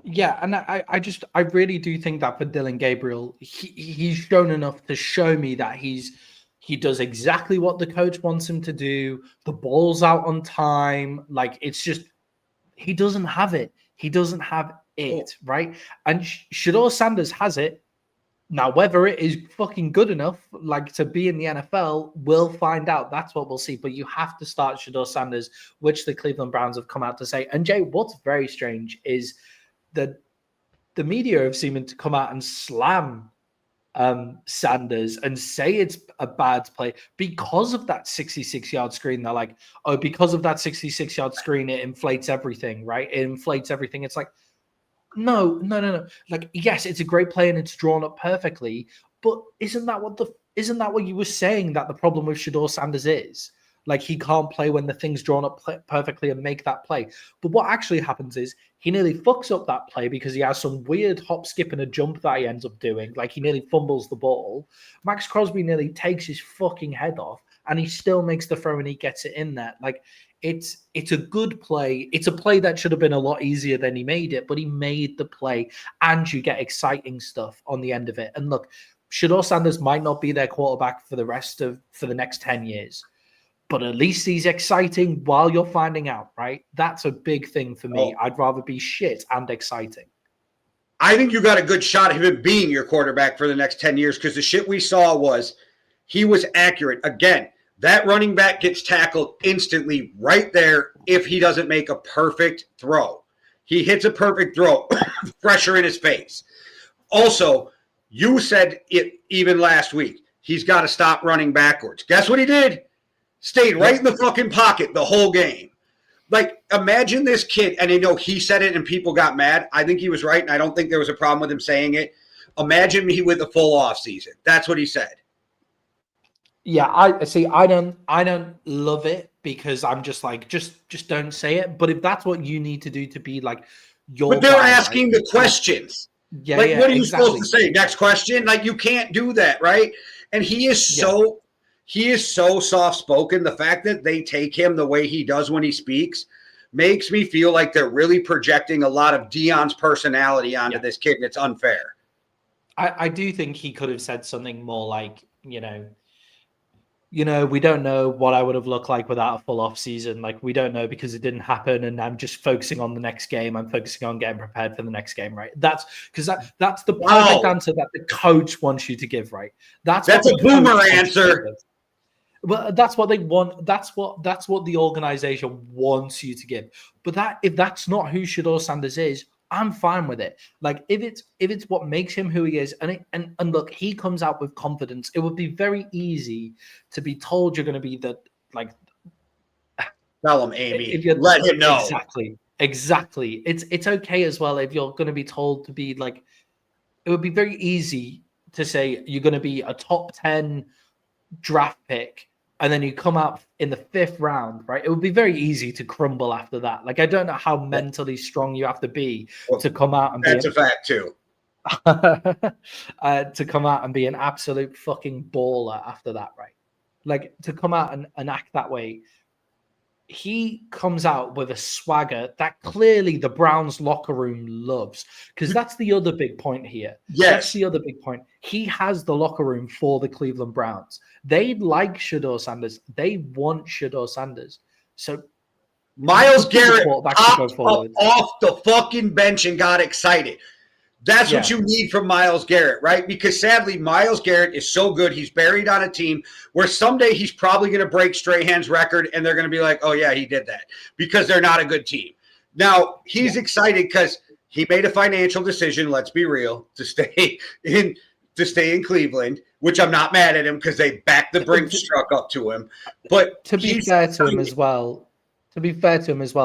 Yeah, and I really do think that for Dylan Gabriel, he's shown enough to show me that he does exactly what the coach wants him to do. The ball's out on time. Like, it's just, he doesn't have it. He doesn't have it, right? And Shedeur Sanders has it. Now, whether it is fucking good enough, like, to be in the NFL, we'll find out. That's what we'll see. But you have to start Shedeur Sanders, which the Cleveland Browns have come out to say. And Jay, what's very strange is that the media have seemed to come out and slam Sanders and say it's a bad play because of that 66-yard screen. They're like, oh, because of that 66-yard screen, it inflates everything, right? It inflates everything. It's like, no. Like, yes, it's a great play and it's drawn up perfectly, but isn't that what you were saying that the problem with Shedeur Sanders is? Like, he can't play when the thing's drawn up perfectly and make that play. But what actually happens is he nearly fucks up that play because he has some weird hop, skip, and a jump that he ends up doing. Like, he nearly fumbles the ball. Max Crosby nearly takes his fucking head off, and he still makes the throw and he gets it in there. Like, it's a good play. It's a play that should have been a lot easier than he made it, but he made the play, and you get exciting stuff on the end of it. And look, Shedeur Sanders might not be their quarterback for the next 10 years. But at least he's exciting while you're finding out, right? That's a big thing for me. I'd rather be shit and exciting. I think you got a good shot of him being your quarterback for the next 10 years because the shit we saw was he was accurate. Again, that running back gets tackled instantly right there if he doesn't make a perfect throw. He hits a perfect throw, pressure in his face. Also, you said it even last week. He's got to stop running backwards. Guess what he did? Stayed right in the fucking pocket the whole game. Like, imagine this kid, and I know he said it and people got mad. I think he was right, and I don't think there was a problem with him saying it. Imagine me with a full off season. That's what he said. Yeah, I don't love it because I'm just like, just don't say it. But if that's what you need to do to be like your But they're guy, asking the questions. Yeah, like, what are you exactly. supposed to say? Next question? Like, you can't do that, right? And he is so soft-spoken. The fact that they take him the way he does when he speaks makes me feel like they're really projecting a lot of Deion's personality onto this kid, and it's unfair. I do think he could have said something more like, you know, we don't know what I would have looked like without a full off season. Like, we don't know because it didn't happen, and I'm just focusing on the next game. I'm focusing on getting prepared for the next game, right? That's because that's the perfect answer that the coach wants you to give, right? That's a boomer answer. Well, that's what they want. That's what the organization wants you to give. But if that's not who Shedeur Sanders is, I'm fine with it. Like if it's what makes him who he is, and look, he comes out with confidence. It would be very easy to be told you're going to be the like. Tell him, Amy. If you're Let him know. Exactly. It's okay as well if you're going to be told to be like. It would be very easy to say you're going to be a top 10 draft pick and then you come out in the 5th round, right? It would be very easy to crumble after that. Like, I don't know how mentally strong you have to be to come out and that's a fact too. To come out and be an absolute fucking baller after that, right? Like, to come out and act that way. He comes out with a swagger that clearly the Browns locker room loves, because that's the other big point here. Yes. That's the other big point. He has the locker room for the Cleveland Browns. They like Shedeur Sanders. They want Shedeur Sanders. So Myles Garrett popped up off the fucking bench and got excited. That's what you need from Myles Garrett, right? Because sadly, Myles Garrett is so good. He's buried on a team where someday he's probably going to break Strahan's record, and they're going to be like, oh, yeah, he did that, because they're not a good team. Now, he's excited because he made a financial decision, let's be real, to stay in Cleveland, which I'm not mad at him because they backed the Brinks truck up to him. But to be fair to him as well,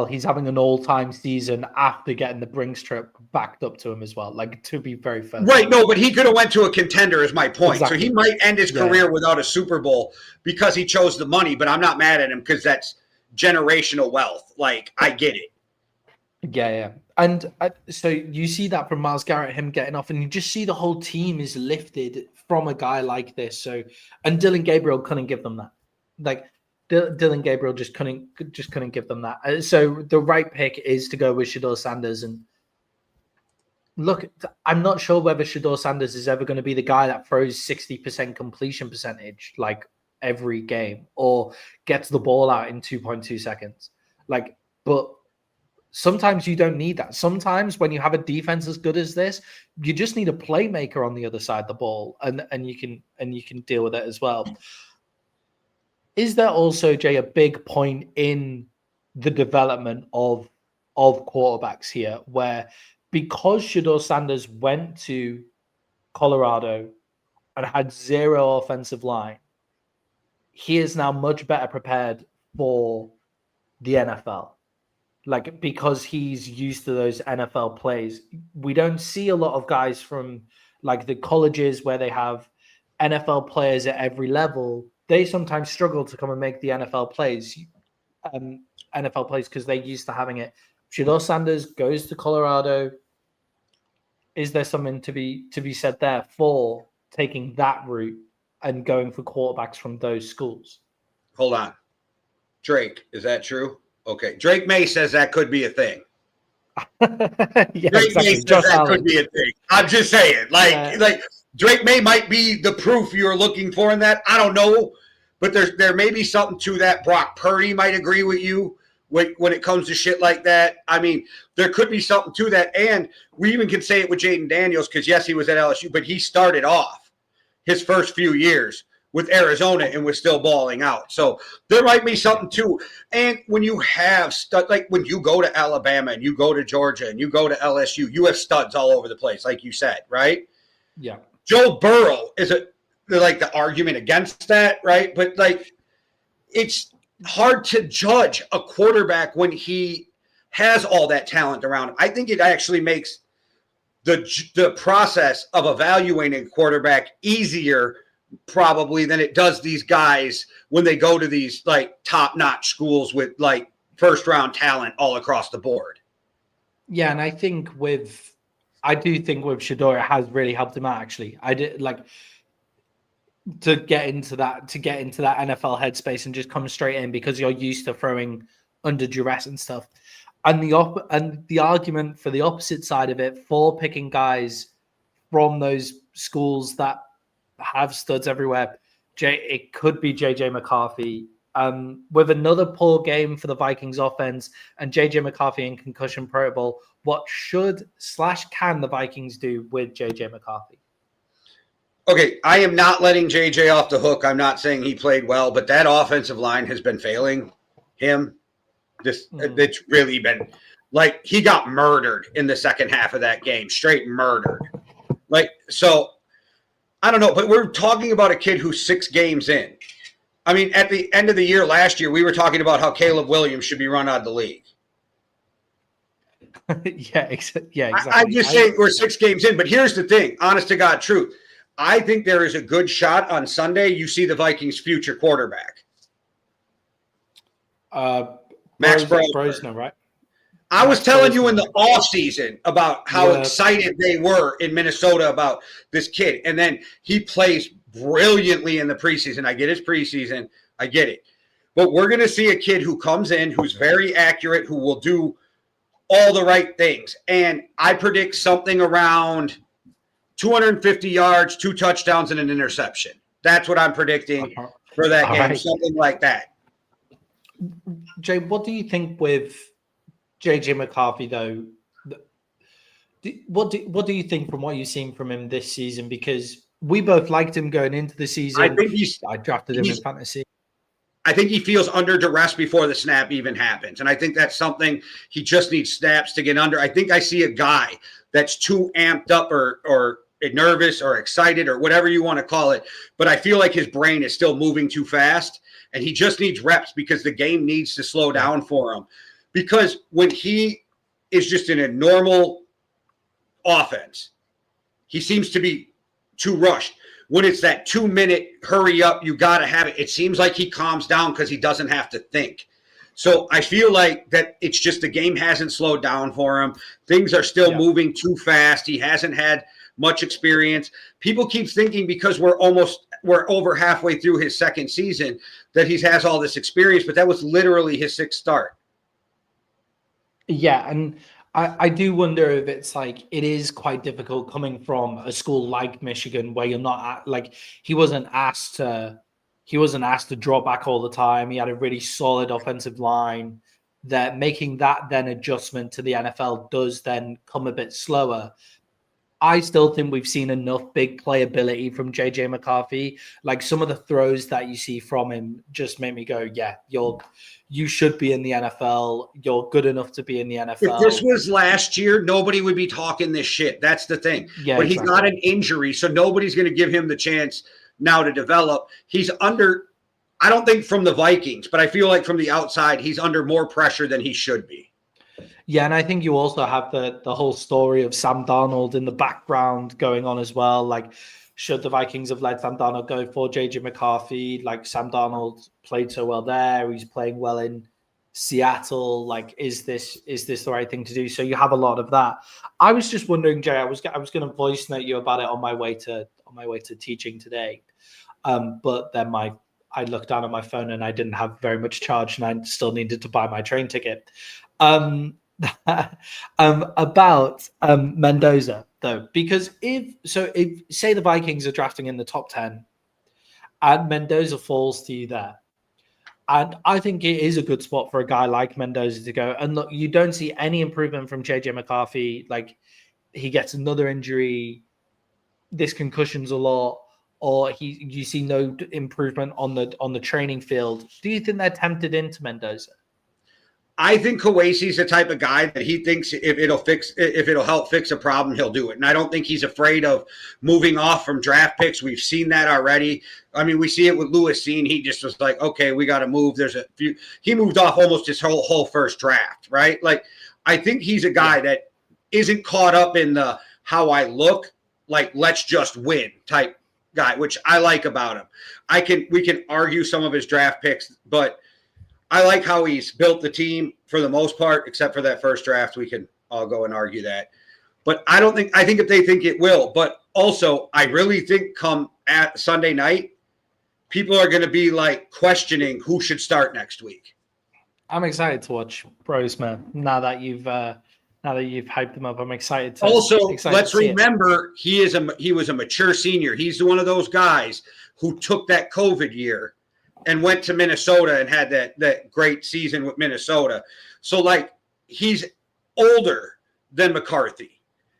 he's having an all-time season after getting the Brinks trip backed up to him as well. Like, to be very fair. Right, no, but he could have went to a contender is my point. Exactly. So he might end his career without a Super Bowl because he chose the money, but I'm not mad at him because that's generational wealth. Like, I get it. Yeah. And so you see that from Myles Garrett, him getting off, and you just see the whole team is lifted from a guy like this. So, and Dylan Gabriel couldn't give them that. Like, Dylan Gabriel just couldn't give them that. So the right pick is to go with Shedeur Sanders. And look, I'm not sure whether Shedeur Sanders is ever going to be the guy that throws 60% completion percentage like every game or gets the ball out in 2.2 seconds. Like, but sometimes you don't need that. Sometimes when you have a defense as good as this, you just need a playmaker on the other side of the ball, and you can deal with it as well. Is there also, Jay, a big point in the development of quarterbacks here where because Shedeur Sanders went to Colorado and had zero offensive line, he is now much better prepared for the NFL? Like, because he's used to those NFL plays. We don't see a lot of guys from like the colleges where they have NFL players at every level. They sometimes struggle to come and make the NFL plays because they're used to having it. Shedeur Sanders goes to Colorado. Is there something to be said there for taking that route and going for quarterbacks from those schools? Hold on. Drake, is that true? Okay. Drake May says that could be a thing. Yeah, Drake May says that could be a thing. I'm just saying. Like Drake May might be the proof you're looking for in that. I don't know. But there may be something to that. Brock Purdy might agree with you when it comes to shit like that. I mean, there could be something to that. And we even can say it with Jaden Daniels because, yes, he was at LSU, but he started off his first few years with Arizona and was still balling out. So there might be something too. And when you have like when you go to Alabama and you go to Georgia and you go to LSU, you have studs all over the place, like you said, right? Yeah. Joe Burrow is like the argument against that, right? But like it's hard to judge a quarterback when he has all that talent around him. I think it actually makes the process of evaluating a quarterback easier probably than it does these guys when they go to these like top-notch schools with like first-round talent all across the board. Yeah, and I do think with Shedeur, it has really helped him out. Actually, I did like to get into that NFL headspace and just come straight in because you're used to throwing under duress and stuff. And the argument for the opposite side of it for picking guys from those schools that have studs everywhere, it could be JJ McCarthy. With another poor game for the Vikings offense and JJ McCarthy in concussion protocol, what should/can the Vikings do with JJ McCarthy? Okay, I am not letting JJ off the hook. I'm not saying he played well, but that offensive line has been failing him. It's really been like he got murdered in the second half of that game, straight murdered. Like, so I don't know, but we're talking about a kid who's 6 games in. I mean, at the end of the year last year, we were talking about how Caleb Williams should be run out of the league. Yeah, exactly. I'm just saying we're 6 games in, but here's the thing, honest to God truth. I think there is a good shot on Sunday you see the Vikings' future quarterback. Max Brosner, right? I was telling you in the offseason about how excited they were in Minnesota about this kid. And then he plays brilliantly in the preseason. I get his preseason. I get it. But we're going to see a kid who comes in, who's very accurate, who will do all the right things. And I predict something around 250 yards, 2 touchdowns, and an interception. That's what I'm predicting for that game, something like that. Jay, what do you think with JJ McCarthy, though? What do you think from what you've seen from him this season? Because we both liked him going into the season. I drafted him in fantasy. I think he feels under duress before the snap even happens. And I think that's something he just needs snaps to get under. I think I see a guy that's too amped up or nervous or excited or whatever you want to call it. But I feel like his brain is still moving too fast. And he just needs reps because the game needs to slow down for him. Because when he is just in a normal offense, he seems to be too rushed. When it's that 2-minute hurry up, you got to have it. It seems like he calms down because he doesn't have to think. So I feel like that it's just the game hasn't slowed down for him. Things are still moving too fast. He hasn't had much experience. People keep thinking because we're over halfway through his second season that he has all this experience, but that was literally his 6th start. Yeah, and I do wonder if it's like it is quite difficult coming from a school like Michigan where you're not he wasn't asked to draw back all the time. He had a really solid offensive line. That making that then adjustment to the NFL does then come a bit slower. I still think we've seen enough big playability from JJ McCarthy. Like some of the throws that you see from him just make me go, yeah, you should be in the NFL. You're good enough to be in the NFL. If this was last year, nobody would be talking this shit. That's the thing. Yeah, but he's not an injury, so nobody's going to give him the chance now to develop. He's under, I don't think from the Vikings, but I feel like from the outside, he's under more pressure than he should be. Yeah, and I think you also have the whole story of Sam Darnold in the background going on as well. Like, should the Vikings have let Sam Darnold go for JJ McCarthy? Like, Sam Darnold played so well there. He's playing well in Seattle. Like, is this the right thing to do? So you have a lot of that. I was just wondering, Jay. I was going to voice note you about it on my way to teaching today, but then I looked down at my phone and I didn't have very much charge, and I still needed to buy my train ticket. About Mendoza though, because if say the Vikings are drafting in the top 10 and Mendoza falls to you there, and I think it is a good spot for a guy like Mendoza to go. And look, you don't see any improvement from JJ McCarthy. Like, he gets another injury, this concussions a lot, or you see no improvement on the training field. Do you think they're tempted into Mendoza? I think Kawasi's the type of guy that he thinks if it'll help fix a problem, he'll do it. And I don't think he's afraid of moving off from draft picks. We've seen that already. I mean, we see it with Lewis Cine. He just was like, okay, we got to move. He moved off almost his whole first draft, right? Like, I think he's a guy that isn't caught up in the how I look, like, let's just win type guy, which I like about him. We can argue some of his draft picks, but I like how he's built the team for the most part, except for that first draft. We can all go and argue that. But I think if they think it will, but also I really think come at Sunday night, people are going to be like questioning who should start next week. I'm excited to watch Bros, man. Now that you've hyped him up, I'm excited to. Also, let's remember he was a mature senior. He's one of those guys who took that COVID year and went to Minnesota and had that great season with Minnesota. So, like, he's older than McCarthy.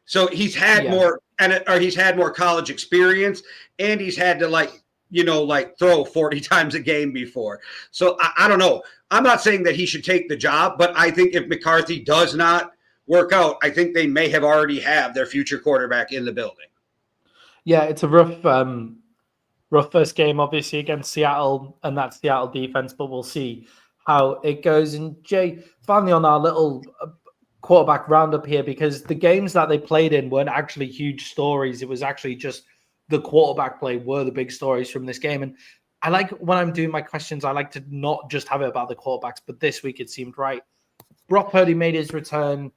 So he's had more, or he's had more college experience, and he's had to throw 40 times a game before. So I don't know. I'm not saying that he should take the job, but I think if McCarthy does not work out, I think they may have already have their future quarterback in the building. Yeah, it's a rough first game, obviously, against Seattle and that Seattle defense, but we'll see how it goes. And Jay, finally on our little quarterback roundup here, because the games that they played in weren't actually huge stories. It was actually just the quarterback play were the big stories from this game. And I like, when I'm doing my questions, I like to not just have it about the quarterbacks, but this week it seemed right. Brock Purdy made his return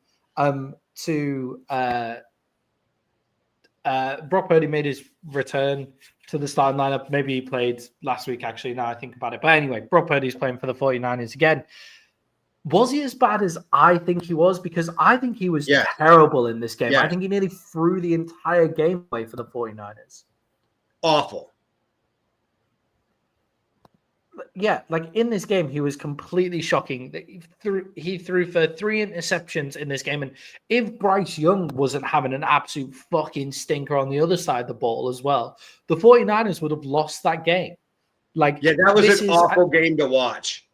Brock Purdy made his return to the starting lineup. Maybe he played last week, actually, now I think about it. But anyway, Brock Purdy's playing for the 49ers again. Was he as bad as I think he was? Because I think he was terrible in this game. I think he nearly threw the entire game away for the 49ers. Awful. Yeah, like in this game, he was completely shocking. He threw for 3 interceptions in this game. And if Bryce Young wasn't having an absolute fucking stinker on the other side of the ball as well, the 49ers would have lost that game. That was an awful game to watch.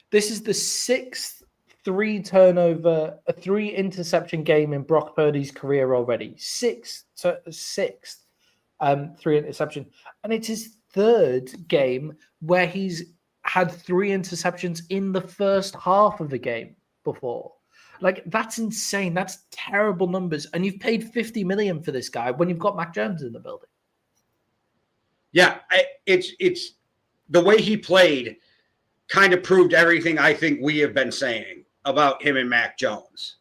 This is the 6th 3 interception game in Brock Purdy's career already. Sixth 3 interception. And it's his 3rd game where he's had 3 interceptions in the first half of the game before. That's insane. That's terrible numbers. And you've paid $50 million for this guy when you've got Mac Jones in the building. Yeah, it's the way he played kind of proved everything I think we have been saying about him and Mac Jones.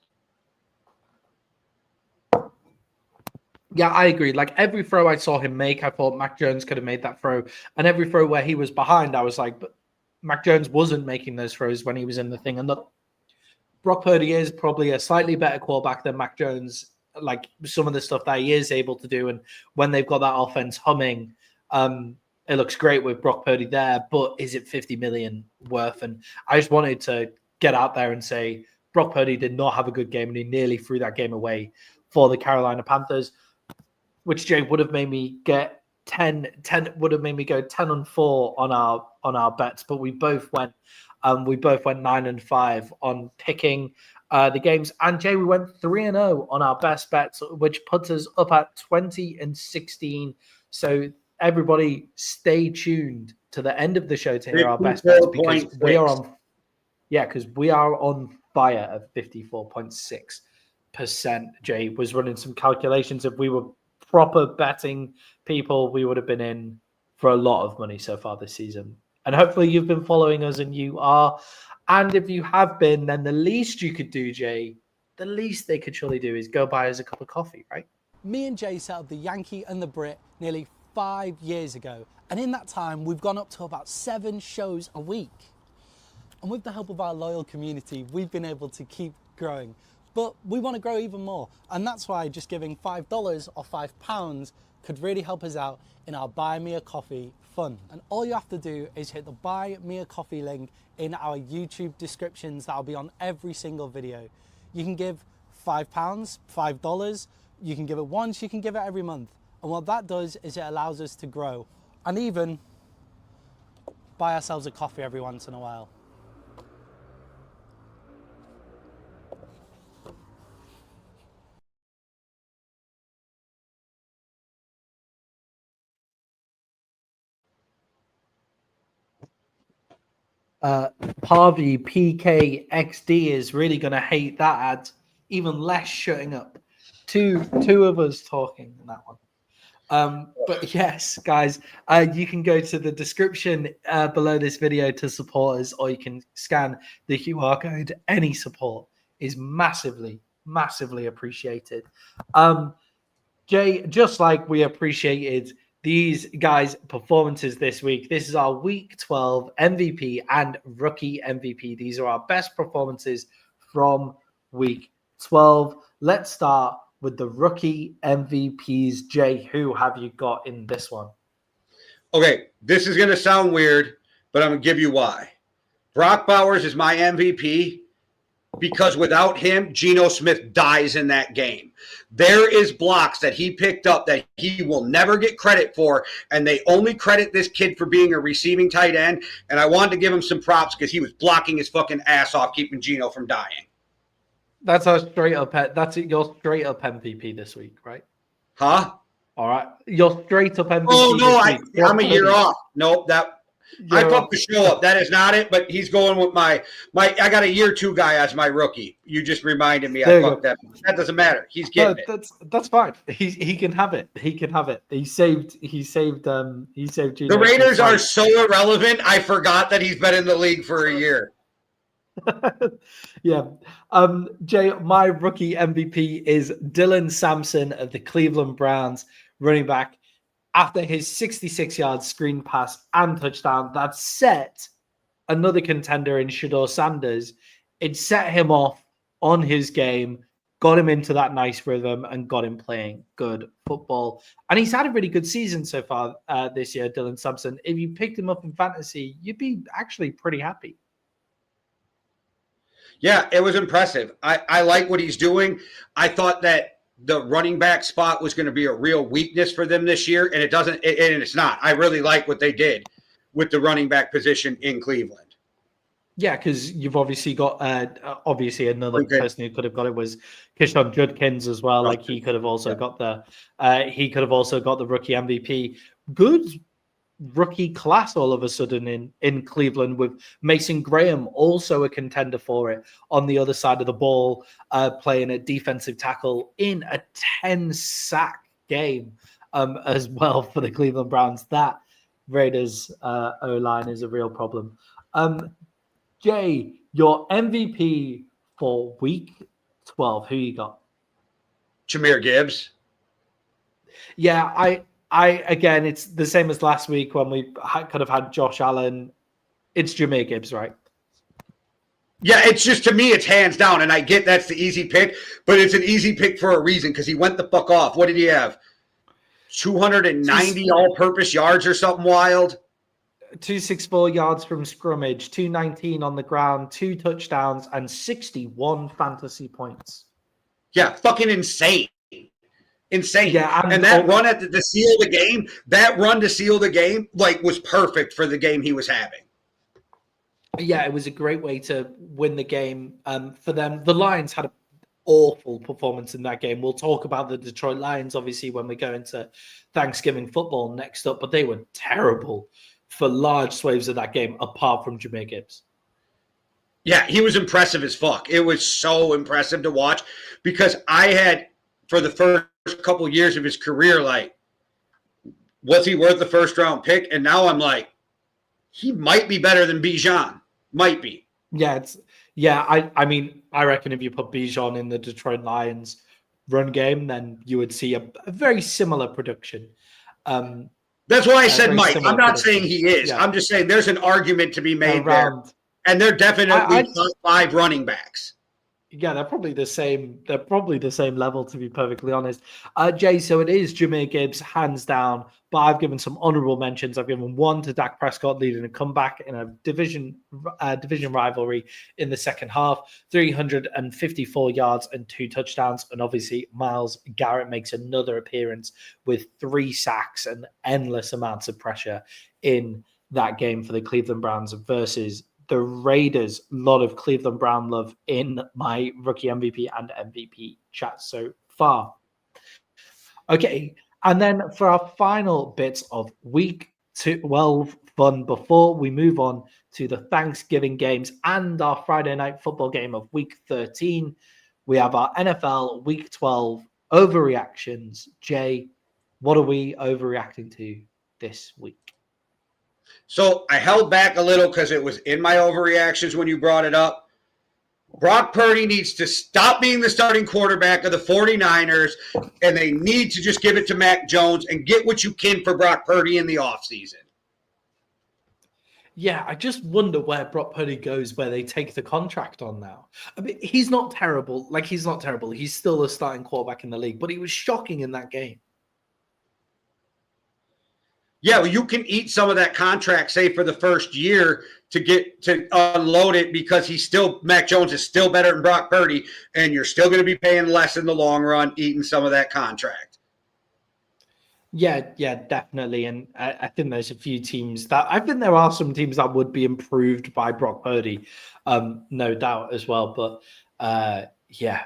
Yeah, I agree. Every throw I saw him make, I thought Mac Jones could have made that throw. And every throw where he was behind, I was like, but Mac Jones wasn't making those throws when he was in the thing. And look, Brock Purdy is probably a slightly better quarterback than Mac Jones, some of the stuff that he is able to do. And when they've got that offense humming, it looks great with Brock Purdy there. But is it $50 million worth? And I just wanted to get out there and say Brock Purdy did not have a good game, and he nearly threw that game away for the Carolina Panthers, which Jay would have made me get 10 would have made me go 10-4 on our bets, but we both went 9-5 on picking the games. And Jay, we went 3-0 on our best bets, which puts us up at 20-16. So everybody stay tuned to the end of the show to hear our best bets, because we are on fire at 54.6%. Jay was running some calculations. If we were proper betting people, we would have been in for a lot of money so far this season. And hopefully you've been following us, and you are. And if you have been, then the least you could do, Jay, the least they could surely do is go buy us a cup of coffee, right? Me and Jay set up the Yankee and the Brit nearly 5 years ago. And in that time, we've gone up to about 7 shows a week. And with the help of our loyal community, we've been able to keep growing. But we want to grow even more. And that's why just giving $5 or £5 could really help us out in our Buy Me a Coffee fund. And all you have to do is hit the Buy Me a Coffee link in our YouTube descriptions. That'll be on every single video. You can give £5, $5. You can give it once, you can give it every month. And what that does is it allows us to grow and even buy ourselves a coffee every once in a while. Parvy PKXD is really going to hate that ad. Even less shutting up. Two of us talking in that one. But yes, guys, you can go to the description below this video to support us, or you can scan the QR code. Any support is massively, massively appreciated. Jay, just like we appreciated these guys' performances this week, this is our Week 12 MVP and Rookie MVP. These are our best performances from Week 12. Let's start with the Rookie MVPs. Jay, who have you got in this one? Okay, this is going to sound weird, but I'm going to give you why. Brock Bowers is my MVP, because without him, Geno Smith dies in that game. There is blocks that he picked up that he will never get credit for, and they only credit this kid for being a receiving tight end, and I wanted to give him some props because he was blocking his fucking ass off, keeping Geno from dying. That's your straight up MVP this week, right? Huh? All right. Your straight up MVP. Oh, no, this week. I'm a year off. Nope, I fucked the show up. That is not it, but he's going with my I got a year 2 guy as my rookie. You just reminded me I fucked that. That doesn't matter. He's getting it. That's fine. He can have it. He can have it. He saved Geno. The Raiders are so irrelevant. I forgot that he's been in the league for a year. Yeah. Jay, my rookie MVP is Dylan Sampson of the Cleveland Browns, running back, after his 66-yard screen pass and touchdown that set another contender in Shedeur Sanders. It set him off on his game, got him into that nice rhythm, and got him playing good football. And he's had a really good season so far this year, Dylan Sampson. If you picked him up in fantasy, you'd be actually pretty happy. Yeah, it was impressive. I like what he's doing. I thought that the running back spot was going to be a real weakness for them this year, and and it's not. I really like what they did with the running back position in Cleveland. Yeah, because you've obviously got another person who could have got it was Kishon Judkins as well. Like he could have also got the rookie MVP. Good rookie class all of a sudden in Cleveland, with Mason Graham also a contender for it on the other side of the ball, playing a defensive tackle in a 10-sack game as well for the Cleveland Browns. That Raiders O-line is a real problem. Jay, your MVP for week 12, who you got? Jahmyr Gibbs. Yeah, I again, it's the same as last week when we could have had Josh Allen. It's Jahmyr Gibbs, right? Yeah, it's just, to me, it's hands down, and I get that's the easy pick, but it's an easy pick for a reason because he went the fuck off. What did he have? 290 all-purpose yards or something wild? 264 yards from scrimmage, 219 on the ground, 2 touchdowns, and 61 fantasy points. Yeah, fucking insane. Insane. Yeah, and that run to seal the game, like, was perfect for the game he was having. Yeah, it was a great way to win the game for them. The Lions had an awful performance in that game. We'll talk about the Detroit Lions, obviously, when we go into Thanksgiving football next up, but they were terrible for large swathes of that game, apart from Jahmyr Gibbs. Yeah, he was impressive as fuck. It was so impressive to watch because I had, for the first couple of years of his career, like, was he worth the first-round pick? And now I'm like, he might be better than Bijan. Might be. Yeah, I mean, I reckon if you put Bijan in the Detroit Lions run game, then you would see a very similar production. That's why I said Mike. I'm not saying he is. Yeah. I'm just saying there's an argument to be made there. And they're definitely top 5 running backs. Yeah, they're probably the same. They're probably the same level, to be perfectly honest. Jay, so it is Jahmyr Gibbs, hands down. But I've given some honorable mentions. I've given one to Dak Prescott leading a comeback in a division rivalry in the second half, 354 yards and 2 touchdowns. And obviously, Myles Garrett makes another appearance with 3 sacks and endless amounts of pressure in that game for the Cleveland Browns versus the Raiders. A lot of Cleveland Brown love in my rookie MVP and MVP chat so far. Okay, and then for our final bits of week 12 fun before we move on to the Thanksgiving games and our Friday night football game of week 13, we have our NFL week 12 overreactions. Jay, what are we overreacting to this week? So I held back a little because it was in my overreactions when you brought it up. Brock Purdy needs to stop being the starting quarterback of the 49ers, and they need to just give it to Mac Jones and get what you can for Brock Purdy in the offseason. Yeah, I just wonder where Brock Purdy goes, where they take the contract on now. I mean, he's not terrible. He's not terrible. He's still a starting quarterback in the league, but he was shocking in that game. Yeah, well, you can eat some of that contract, say for the first year, to get to unload it because Mac Jones is still better than Brock Purdy, and you're still going to be paying less in the long run, eating some of that contract. Yeah, definitely. And I think there's a few teams I think there are some teams that would be improved by Brock Purdy, no doubt as well. But yeah,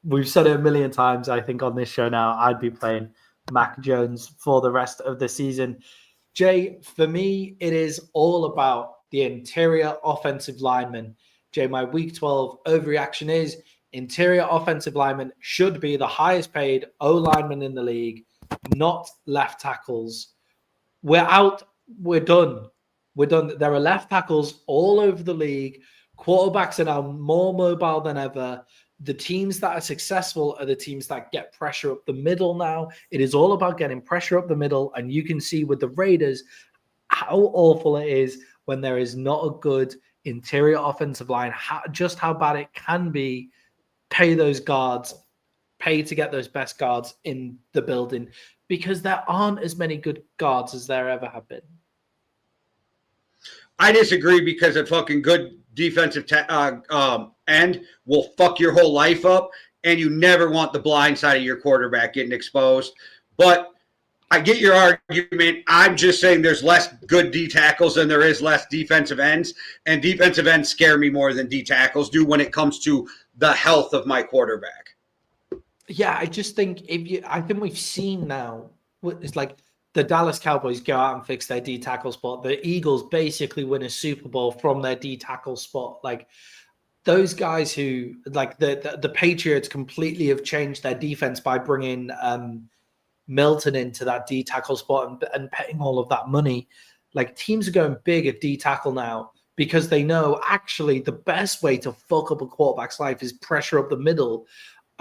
we've said it a million times, I think, on this show now, I'd be playing Mac Jones for the rest of the season. Jay, for me, it is all about the interior offensive lineman. Jay, my week 12 overreaction is interior offensive linemen should be the highest paid O-linemen in the league, not left tackles. We're out. We're done. There are left tackles all over the league. Quarterbacks are now more mobile than ever. The teams that are successful are the teams that get pressure up the middle now. It is all about getting pressure up the middle. And you can see with the Raiders how awful it is when there is not a good interior offensive line, just how bad it can be. Pay those guards, pay to get those best guards in the building, because there aren't as many good guards as there ever have been. I disagree because a fucking good defensive end will fuck your whole life up, and you never want the blind side of your quarterback getting exposed. But I get your argument. I'm just saying there's less good D tackles than there is less defensive ends, and defensive ends scare me more than D tackles do when it comes to the health of my quarterback. Yeah, I just think I think we've seen now, it's like the Dallas Cowboys go out and fix their D tackle spot. The Eagles basically win a Super Bowl from their D tackle spot. Like those guys who, like the Patriots completely have changed their defense by bringing Milton into that D tackle spot and paying all of that money. Like teams are going big at D tackle now because they know actually the best way to fuck up a quarterback's life is pressure up the middle.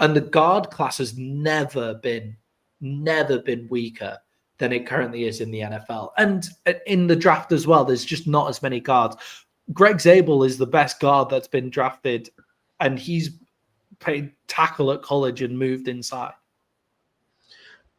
And the guard class has never been weaker than it currently is in the NFL. And in the draft as well, there's just not as many guards. Greg Zabel is the best guard that's been drafted, and he's played tackle at college and moved inside.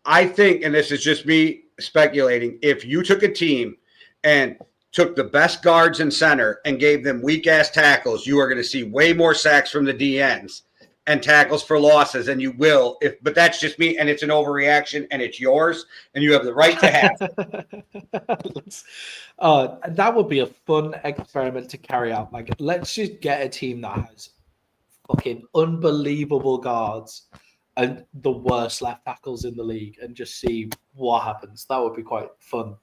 I think, and this is just me speculating, if you took a team and took the best guards and center and gave them weak-ass tackles, you are going to see way more sacks from the DNs and tackles for losses, and you will. But that's just me, and it's an overreaction, and it's yours, and you have the right to have it. That would be a fun experiment to carry out. Like, let's just get a team that has fucking unbelievable guards and the worst left tackles in the league and just see what happens. That would be quite fun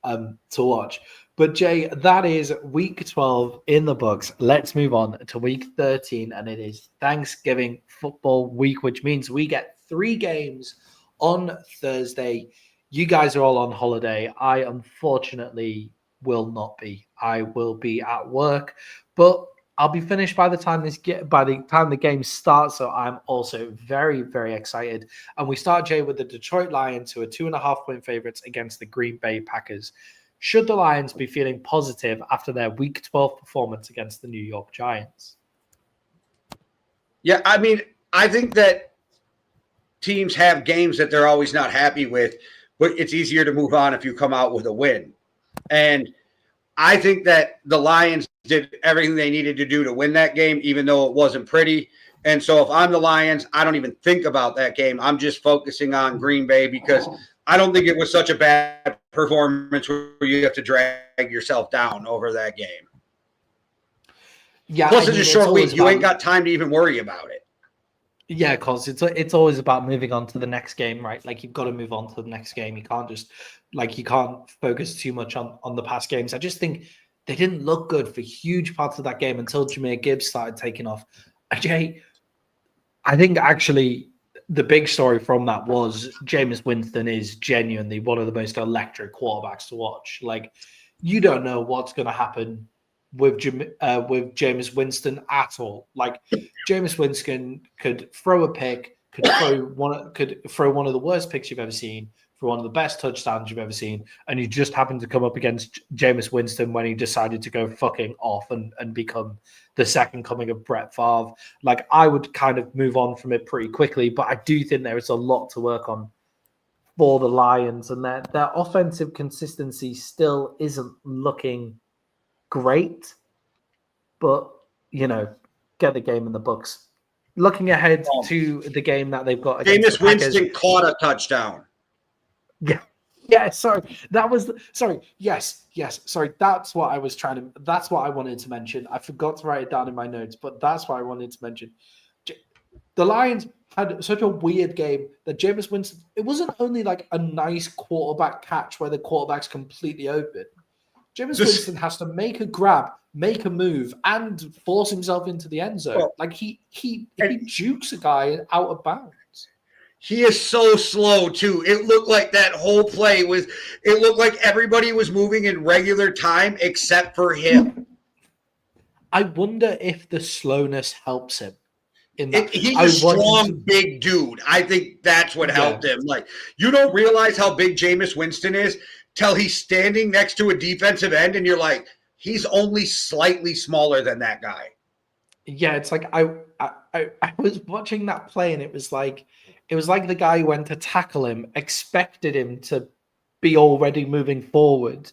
to watch. But Jay, that is week 12 in the books. Let's move on to week 13, and it is Thanksgiving football week, which means we get 3 games on Thursday. You guys are all on holiday. I unfortunately will not be. I will be at work, but I'll be finished by the time the game starts. So I'm also very, very excited. And we start, Jay, with the Detroit Lions, who are 2.5-point favorites against the Green Bay Packers. Should the Lions be feeling positive after their Week 12 performance against the New York Giants? Yeah, I mean, I think that teams have games that they're always not happy with, but it's easier to move on if you come out with a win. And I think that the Lions did everything they needed to do to win that game, even though it wasn't pretty. And so if I'm the Lions, I don't even think about that game. I'm just focusing on Green Bay because I don't think it was such a bad performance where you have to drag yourself down over that game. Yeah. Plus, it's a short week. You ain't got time to even worry about it. Yeah, because it's always about moving on to the next game, right? Like, you've got to move on to the next game. You can't just, you can't focus too much on the past games. I just think they didn't look good for huge parts of that game until Jahmyr Gibbs started taking off. Jay, I think actually the big story from that was Jameis Winston is genuinely one of the most electric quarterbacks to watch. Like, you don't know what's going to happen with Jameis Winston at all. Like, Jameis Winston could throw a pick, could throw one of the worst picks you've ever seen, for one of the best touchdowns you've ever seen, and you just happened to come up against Jameis Winston when he decided to go fucking off and become the second coming of Brett Favre. Like, I would kind of move on from it pretty quickly, but I do think there is a lot to work on for the Lions, and their offensive consistency still isn't looking great. But, get the game in the books. Looking ahead to the game that they've got against Jameis Winston caught a touchdown. Yeah. Yeah, sorry. Yes. Sorry. That's what I wanted to mention. I forgot to write it down in my notes, but that's what I wanted to mention. The Lions had such a weird game that Jameis Winston, it wasn't only like a nice quarterback catch where the quarterback's completely open. Jameis Winston has to make a grab, make a move, and force himself into the end zone. Like he jukes a guy out of bounds. He is so slow, too. It looked like that whole play it looked like everybody was moving in regular time except for him. I wonder if the slowness helps him. He's a strong, big dude. I think that's what helped him. Like, you don't realize how big Jameis Winston is till he's standing next to a defensive end, and you're like, he's only slightly smaller than that guy. Yeah, it's like I was watching that play, and it was like the guy who went to tackle him expected him to be already moving forward,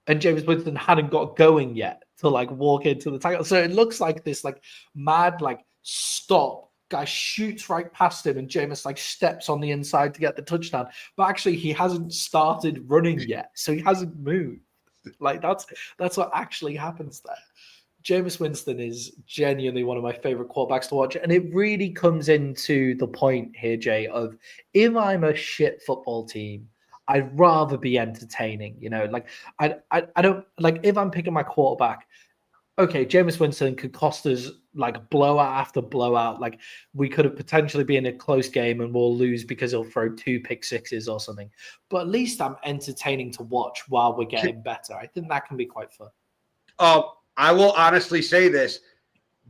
and Jameis Winston hadn't got going yet to like walk into the tackle. So it looks like this like mad like stop guy shoots right past him, and Jameis like steps on the inside to get the touchdown. But actually, he hasn't started running yet, so he hasn't moved. Like that's what actually happens there. Jameis Winston is genuinely one of my favorite quarterbacks to watch. And it really comes into the point here, Jay, of if I'm a shit football team, I'd rather be entertaining. Like I don't like if I'm picking my quarterback. Okay, Jameis Winston could cost us like blowout after blowout. Like we could have potentially been in a close game and we'll lose because he'll throw 2 pick sixes or something. But at least I'm entertaining to watch while we're getting better. I think that can be quite fun. I will honestly say this.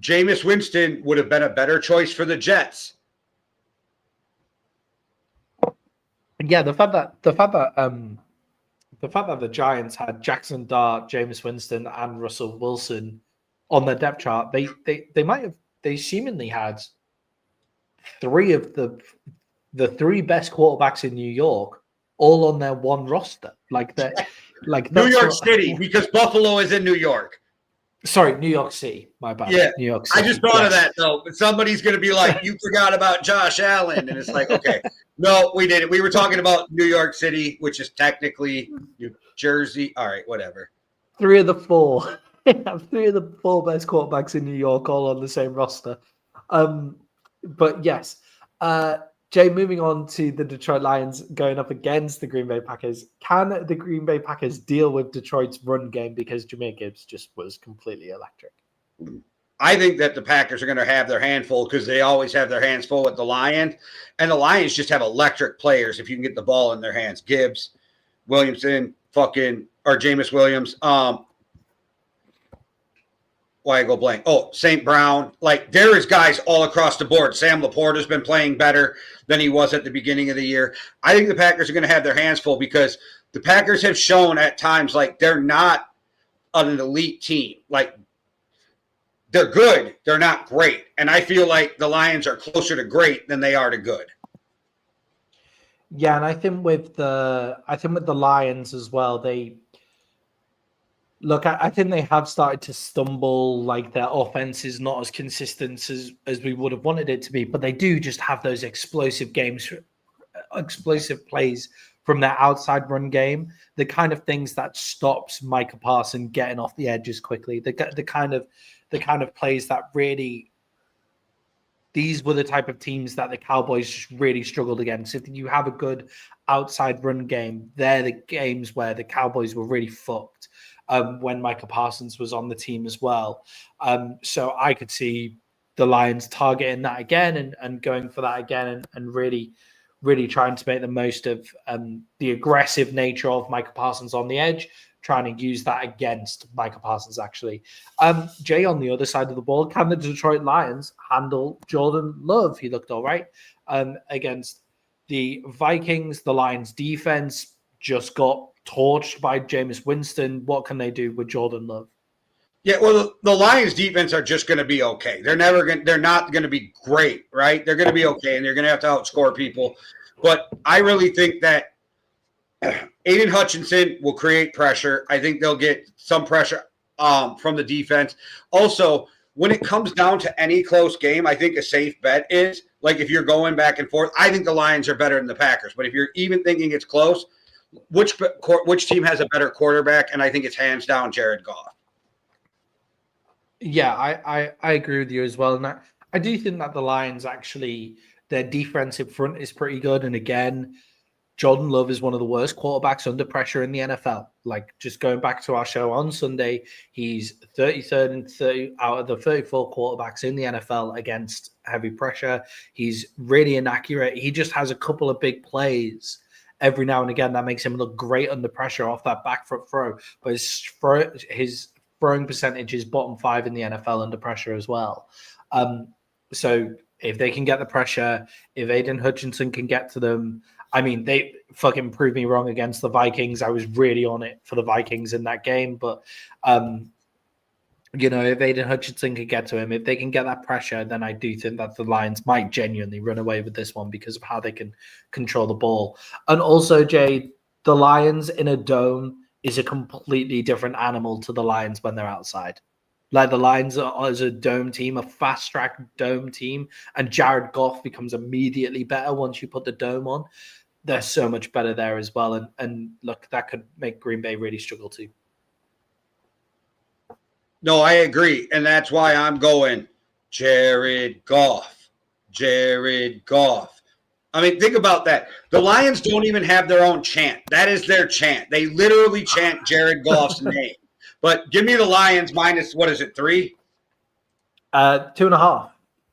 Jameis Winston would have been a better choice for the Jets. Yeah, the fact that the Giants had Jackson Dart, Jameis Winston, and Russell Wilson on their depth chart, they seemingly had 3 of the 3 best quarterbacks in New York all on their one roster. Like New York City, because Buffalo is in New York. Sorry, New York City. My bad. Yeah, New York City. I just thought of that though. Somebody's going to be like, "You forgot about Josh Allen," and it's like, okay, no, we didn't. We were talking about New York City, which is technically New Jersey. All right, whatever. 3 of the 4. 3 of the 4 best quarterbacks in New York, all on the same roster. But yes, Jay, moving on to the Detroit Lions going up against the Green Bay Packers. Can the Green Bay Packers deal with Detroit's run game? Because Jahmyr Gibbs just was completely electric. I think that the Packers are going to have their hand full because they always have their hands full with the Lions. And the Lions just have electric players if you can get the ball in their hands. Gibbs, Williamson, or Jameis Williams. Why I go blank? Oh, St. Brown. Like, there is guys all across the board. Sam Laporta's been playing better than he was at the beginning of the year. I think the Packers are going to have their hands full because the Packers have shown at times like they're not an elite team. Like, they're good. They're not great. And I feel like the Lions are closer to great than they are to good. Yeah, and I think with the Lions as well, I think they have started to stumble. Like their offense is not as consistent as we would have wanted it to be, but they do just have those explosive plays from their outside run game. The kind of things that stops Micah Parsons getting off the edges quickly. The kind of plays that really. These were the type of teams that the Cowboys really struggled against. If you have a good outside run game, they're the games where the Cowboys were really fucked. When Micah Parsons was on the team as well. So I could see the Lions targeting that again and going for that again and really, really trying to make the most of the aggressive nature of Micah Parsons on the edge, trying to use that against Micah Parsons, actually. Jay, on the other side of the ball, can the Detroit Lions handle Jordan Love? He looked all right. Against the Vikings, the Lions defense just got torched by Jameis Winston. What can they do with Jordan Love? Yeah, well, the Lions defense are just going to be okay. They're not going to be great, right? They're going to be okay, and they're going to have to outscore people. But I really think that Aiden Hutchinson will create pressure. I think they'll get some pressure from the defense. Also, when it comes down to any close game, I think a safe bet is, like, if you're going back and forth, I think the Lions are better than the Packers. But if you're even thinking it's close, which team has a better quarterback? And I think it's hands down Jared Goff. Yeah, I agree with you as well. And I do think that the Lions actually, their defensive front is pretty good. And again, Jordan Love is one of the worst quarterbacks under pressure in the NFL. Like, just going back to our show on Sunday, he's 33rd and 30 out of the 34 quarterbacks in the NFL against heavy pressure. He's really inaccurate. He just has a couple of big plays every now and again that makes him look great under pressure off that back foot throw. But his throwing percentage is bottom 5 in the NFL under pressure as well. So if they can get the pressure, if Aiden Hutchinson can get to them, I mean, they fucking proved me wrong against the Vikings. I was really on it for the Vikings in that game. But, you know, if Aiden Hutchinson can get to him, if they can get that pressure, then I do think that the Lions might genuinely run away with this one because of how they can control the ball. And also, Jay, the Lions in a dome is a completely different animal to the Lions when they're outside. Like, the Lions are as a dome team, a fast-track dome team, and Jared Goff becomes immediately better once you put the dome on. They're so much better there as well. And look, that could make Green Bay really struggle too. No, I agree. And that's why I'm going Jared Goff. Jared Goff. I mean, think about that. The Lions don't even have their own chant. That is their chant. They literally chant Jared Goff's name. But give me the Lions minus, what is it, 3? 2.5.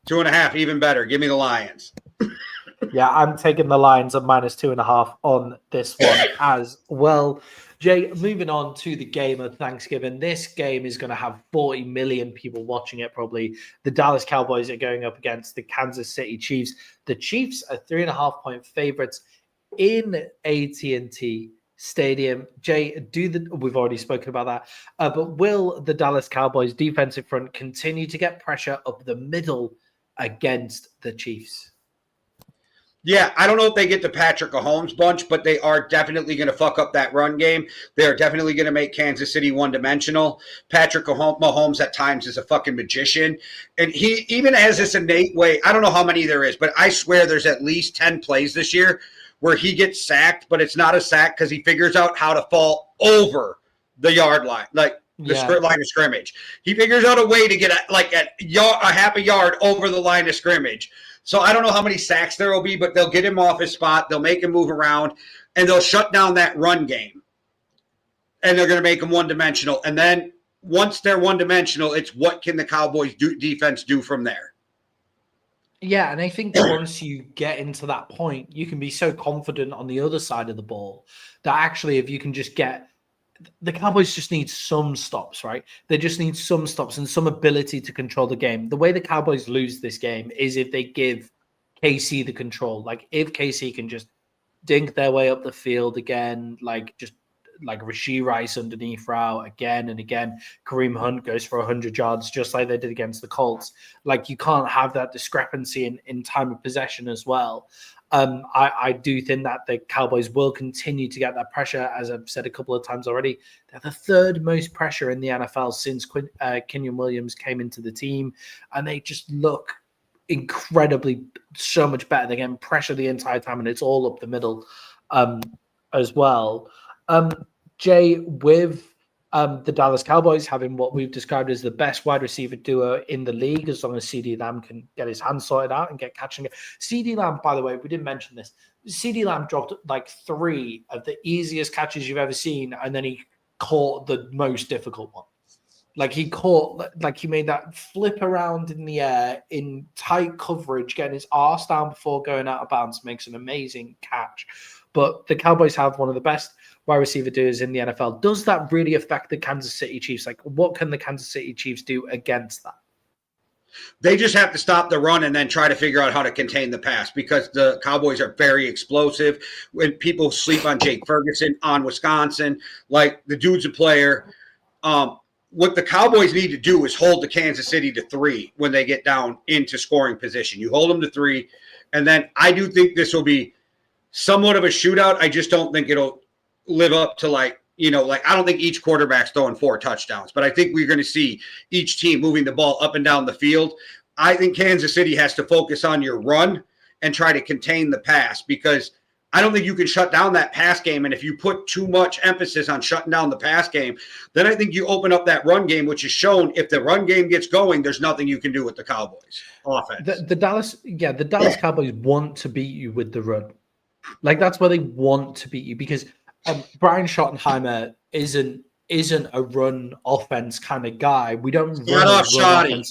2.5, even better. Give me the Lions. Yeah, I'm taking the Lions at minus 2.5 on this one as well. Jay, moving on to the game of Thanksgiving. This game is going to have 40 million people watching it probably. The Dallas Cowboys are going up against the Kansas City Chiefs. The Chiefs are 3.5-point favorites in AT&T Stadium. Jay, we've already spoken about that, but will the Dallas Cowboys defensive front continue to get pressure up the middle against the Chiefs? Yeah, I don't know if they get the Patrick Mahomes bunch, but they are definitely going to fuck up that run game. They're definitely going to make Kansas City one-dimensional. Patrick Mahomes at times is a fucking magician. And he even has this innate way. I don't know how many there is, but I swear there's at least 10 plays this year where he gets sacked, but it's not a sack because he figures out how to fall over the yard line, like the line of scrimmage. He figures out a way to get a half a yard over the line of scrimmage. So I don't know how many sacks there will be, but they'll get him off his spot. They'll make him move around, and they'll shut down that run game. And they're going to make him one-dimensional. And then once they're one-dimensional, it's what can the Cowboys defense do from there? Yeah, and I think once you get into that point, you can be so confident on the other side of the ball that actually if you can just get – the Cowboys just need some stops, right? They just need some stops and some ability to control the game. The way the Cowboys lose this game is if they give KC the control. Like, if KC can just dink their way up the field again, like Rashee Rice underneath route again and again. Kareem Hunt goes for 100 yards just like they did against the Colts. Like, you can't have that discrepancy in time of possession as well. I do think that the Cowboys will continue to get that pressure. As I've said a couple of times already, they're the third most pressure in the NFL since Kenyon Williams came into the team. And they just look incredibly so much better. They're getting pressure the entire time, and it's all up the middle as well. Jay, with the Dallas Cowboys having what we've described as the best wide receiver duo in the league, as long as CeeDee Lamb can get his hands sorted out and get catching it. CeeDee Lamb, by the way, we didn't mention this. CeeDee Lamb dropped like 3 of the easiest catches you've ever seen, and then he caught the most difficult one. Like, he made that flip around in the air in tight coverage, getting his arse down before going out of bounds, makes an amazing catch. But the Cowboys have one of the best wide receiver duos in the NFL. Does that really affect the Kansas City Chiefs? Like, what can the Kansas City Chiefs do against that? They just have to stop the run and then try to figure out how to contain the pass, because the Cowboys are very explosive. When people sleep on Jake Ferguson on Wisconsin, like, the dude's a player. What the Cowboys need to do is hold the Kansas City to 3 when they get down into scoring position. You hold them to 3, and then I do think this will be somewhat of a shootout. I just don't think it'll live up to like I don't think each quarterback's throwing 4 touchdowns, but I think we're going to see each team moving the ball up and down the field. I think Kansas City has to focus on your run and try to contain the pass, because I don't think you can shut down that pass game. And if you put too much emphasis on shutting down the pass game, then I think you open up that run game, which is shown if the run game gets going, there's nothing you can do with the Cowboys offense. The Dallas Cowboys want to beat you with the run. Like, that's where they want to beat you, because Brian Schottenheimer isn't a run offense kind of guy. We don't run off Shotty.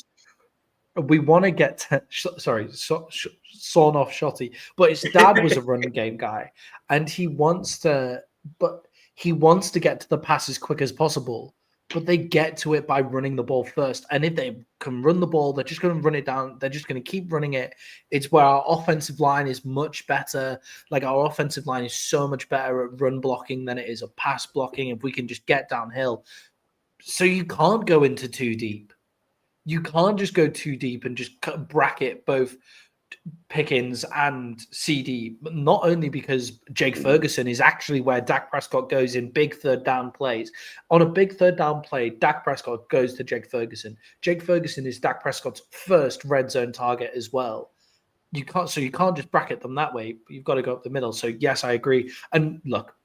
We want to get to, sawn off Shotty, but his dad was a run game guy, and he wants to get to the pass as quick as possible. But they get to it by running the ball first. And if they can run the ball, they're just going to run it down. They're just going to keep running it. It's where our offensive line is much better. Like, our offensive line is so much better at run blocking than it is at pass blocking if we can just get downhill. So you can't go into too deep. You can't just go too deep and just bracket both Pickens and CD, but not only because Jake Ferguson is actually where Dak Prescott goes in big third down plays. On a big third down play, Dak Prescott goes to Jake Ferguson. Jake Ferguson is Dak Prescott's first red zone target as well. You can't just bracket them that way. You've got to go up the middle. So yes, I agree. And look,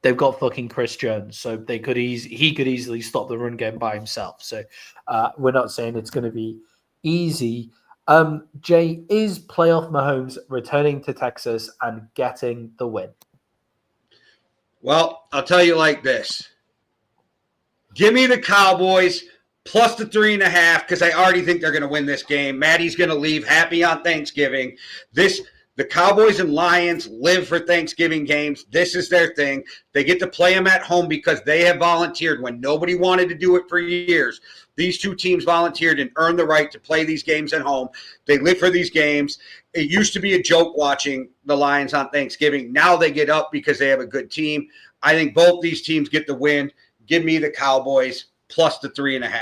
they've got fucking Chris Jones, so he could easily stop the run game by himself. So we're not saying it's going to be easy. Jay, is playoff Mahomes returning to Texas and getting the win? Well, I'll tell you like this. Give me the Cowboys plus the 3.5, because I already think they're going to win this game. Maddie's going to leave happy on Thanksgiving. The Cowboys and Lions live for Thanksgiving games. This is their thing. They get to play them at home because they have volunteered when nobody wanted to do it for years. These two teams volunteered and earned the right to play these games at home. They live for these games. It used to be a joke watching the Lions on Thanksgiving. Now they get up because they have a good team. I think both these teams get the win. Give me the Cowboys plus the 3.5.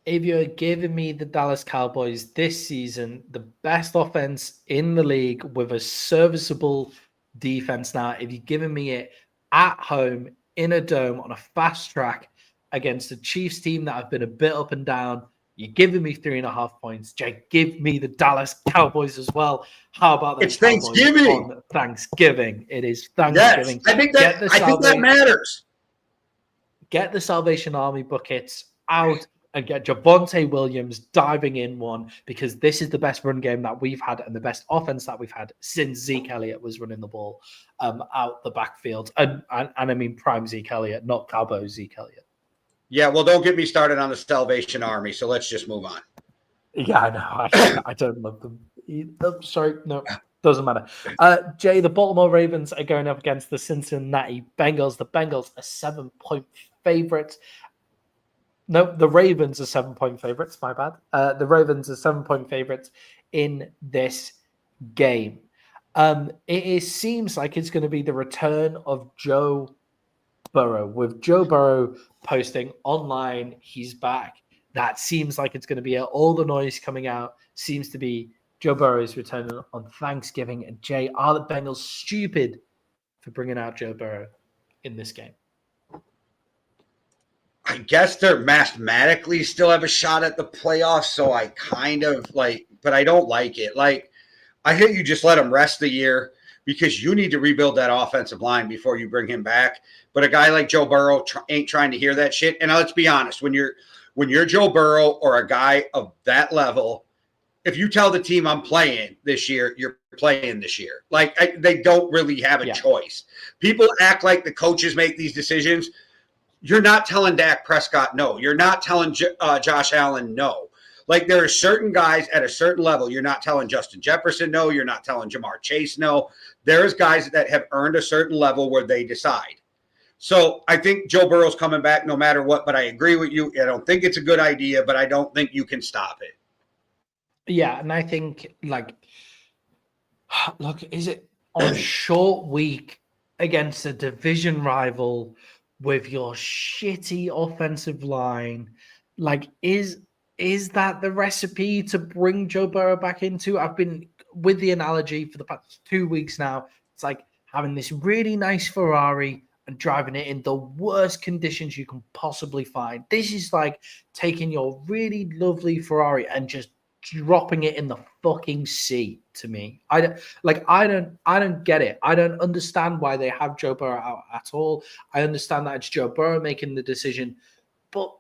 If you're giving me the Dallas Cowboys this season, the best offense in the league with a serviceable defense now, if you're giving me it at home in a dome on a fast track against a Chiefs team that have been a bit up and down, you're giving me 3.5 points. Jake, give me the Dallas Cowboys as well. How about that? It's Thanksgiving. On Thanksgiving. It is Thanksgiving. Yes, I think that matters. Get the Salvation Army buckets out and get Javonte Williams diving in one, because this is the best run game that we've had and the best offense that we've had since Zeke Elliott was running the ball out the backfield. And I mean prime Zeke Elliott, not Cowboy Zeke Elliott. Yeah, well, don't get me started on the Salvation Army, so let's just move on. Yeah, I know. I don't love them. Sorry, no, doesn't matter. Jay, the Baltimore Ravens are going up against the Cincinnati Bengals. The Bengals are 7-point favorites. No, the Ravens are 7-point favorites. My bad. The Ravens are 7-point favorites in this game. It seems like it's going to be the return of Joe Burrow. With Joe Burrow posting online, he's back. That seems like it's going to be all the noise coming out seems to be Joe Burrow is returning on Thanksgiving. And Jay, are the Bengals stupid for bringing out Joe Burrow in this game? I guess they're mathematically still have a shot at the playoffs, so I kind of but I don't like it. I think you just let him rest the year, because you need to rebuild that offensive line before you bring him back. But a guy like Joe Burrow ain't trying to hear that shit. And let's be honest, when you're Joe Burrow or a guy of that level, if you tell the team I'm playing this year, you're playing this year. They don't really have a choice. People act like the coaches make these decisions. You're not telling Dak Prescott no. You're not telling Josh Allen no. There are certain guys at a certain level. You're not telling Justin Jefferson no. You're not telling Jamar Chase no. There's guys that have earned a certain level where they decide. So I think Joe Burrow's coming back no matter what, but I agree with you. I don't think it's a good idea, but I don't think you can stop it. Yeah, and I think, look, is it on a short week against a division rival with your shitty offensive line? Is that the recipe to bring Joe Burrow back into? I've been with the analogy for the past 2 weeks now. It's like having this really nice Ferrari and driving it in the worst conditions you can possibly find. This is like taking your really lovely Ferrari and just dropping it in the fucking sea to me. I don't get it. I don't understand why they have Joe Burrow out at all. I understand that it's Joe Burrow making the decision, but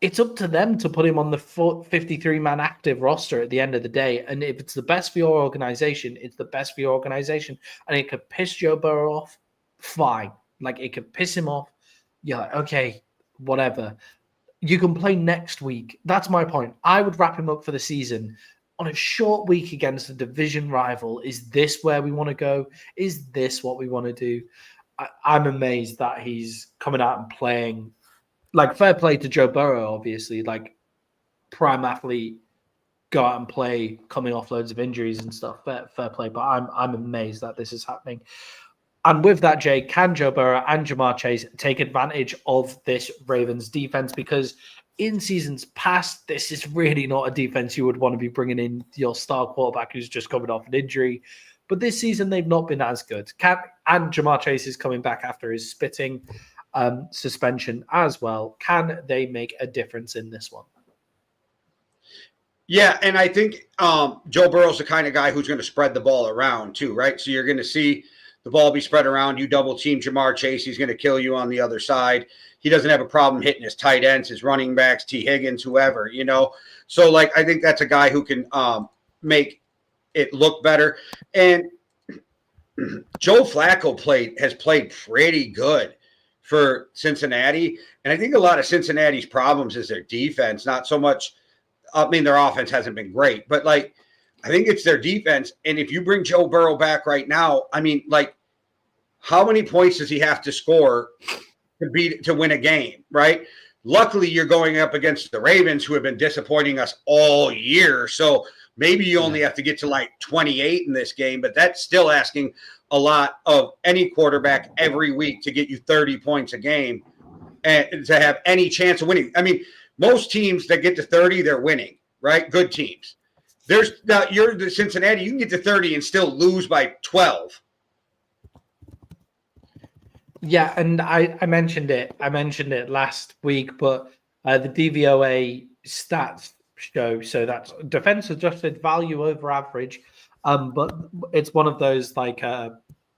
it's up to them to put him on the 53-man active roster at the end of the day. And if it's the best for your organization, it's the best for your organization. And it could piss Joe Burrow off, fine. Like, it could piss him off. You're like, okay, whatever. You can play next week. That's my point. I would wrap him up for the season on a short week against a division rival. Is this where we want to go? Is this what we want to do? I'm amazed that he's coming out and playing. Like, fair play to Joe Burrow, obviously. Like, prime athlete, go out and play, coming off loads of injuries and stuff. Fair play. But I'm amazed that this is happening. And with that, Jay, can Joe Burrow and Jamar Chase take advantage of this Ravens defense? Because in seasons past, this is really not a defense you would want to be bringing in your star quarterback who's just coming off an injury. But this season, they've not been as good. And Jamar Chase is coming back after his spitting suspension as well. Can they make a difference in this one? Yeah, and I think Joe Burrow's the kind of guy who's going to spread the ball around too, right? So you're going to see the ball be spread around. You double team Jamar Chase, he's going to kill you on the other side. He doesn't have a problem hitting his tight ends, his running backs, T. Higgins, whoever, you know. So, like, I think that's a guy who can make it look better. And Joe Flacco has played pretty good for Cincinnati. And I think a lot of Cincinnati's problems is their defense, not so much – I mean, their offense hasn't been great. But, like, I think it's their defense. And if you bring Joe Burrow back right now, I mean, like, how many points does he have to score to win a game, right? Luckily, you're going up against the Ravens, who have been disappointing us all year. So maybe you only have to get to like 28 in this game, but that's still asking a lot of any quarterback every week to get you 30 points a game and to have any chance of winning. I mean, most teams that get to 30, they're winning, right? Good teams. You're the Cincinnati, you can get to 30 and still lose by 12. Yeah, and I mentioned it. I mentioned it last week, but the DVOA stats show, so that's defense adjusted value over average. But it's one of those like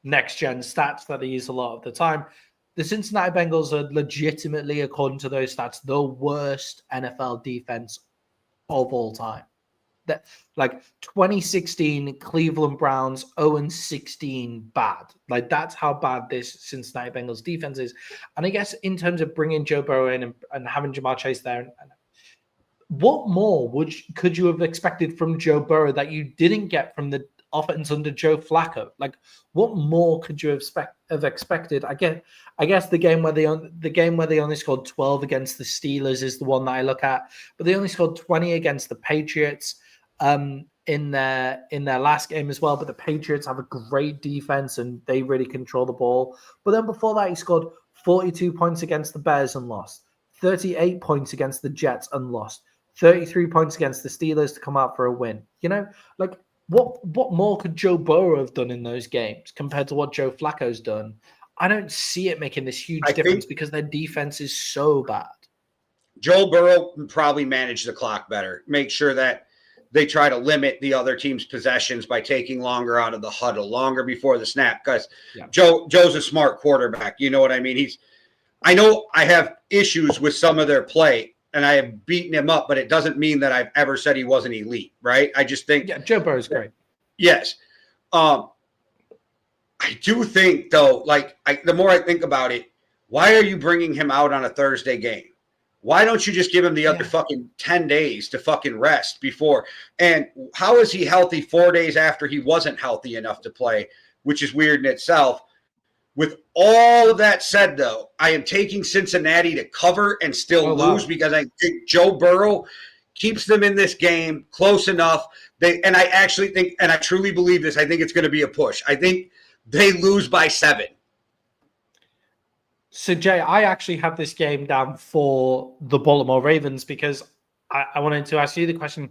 next gen stats that they use a lot of the time. The Cincinnati Bengals are legitimately, according to those stats, the worst NFL defense of all time. That, like, 2016 Cleveland Browns 0-16 bad. Like, that's how bad this Cincinnati Bengals defense is. And I guess in terms of bringing Joe Burrow in and having Jamar Chase there, what more could you have expected from Joe Burrow that you didn't get from the offense under Joe Flacco? Like, what more could you have expected? I guess the game where they only scored 12 against the Steelers is the one that I look at, but they only scored 20 against the Patriots in their last game as well. But the Patriots have a great defense and they really control the ball. But then before that, he scored 42 points against the Bears and lost, 38 points against the Jets and lost, 33 points against the Steelers to come out for a win. You know, like, what more could Joe Burrow have done in those games compared to what Joe Flacco's done? I don't see it making this huge difference because their defense is so bad. Joe Burrow probably manage the clock better, make sure that they try to limit the other team's possessions by taking longer out of the huddle, longer before the snap, because Joe's a smart quarterback. You know what I mean? I know I have issues with some of their play, and I have beaten him up, but it doesn't mean that I've ever said he wasn't elite, right? I just think Joe Burrow's great. Yes. I do think, though, like, the more I think about it, why are you bringing him out on a Thursday game? Why don't you just give him the other fucking 10 days to fucking rest before? And how is he healthy 4 days after he wasn't healthy enough to play, which is weird in itself. With all of that said, though, I am taking Cincinnati to cover and still lose because I think Joe Burrow keeps them in this game close enough. And I actually think, and I truly believe this, I think it's going to be a push. I think they lose by 7. So, Jay, I actually have this game down for the Baltimore Ravens because I wanted to ask you the question.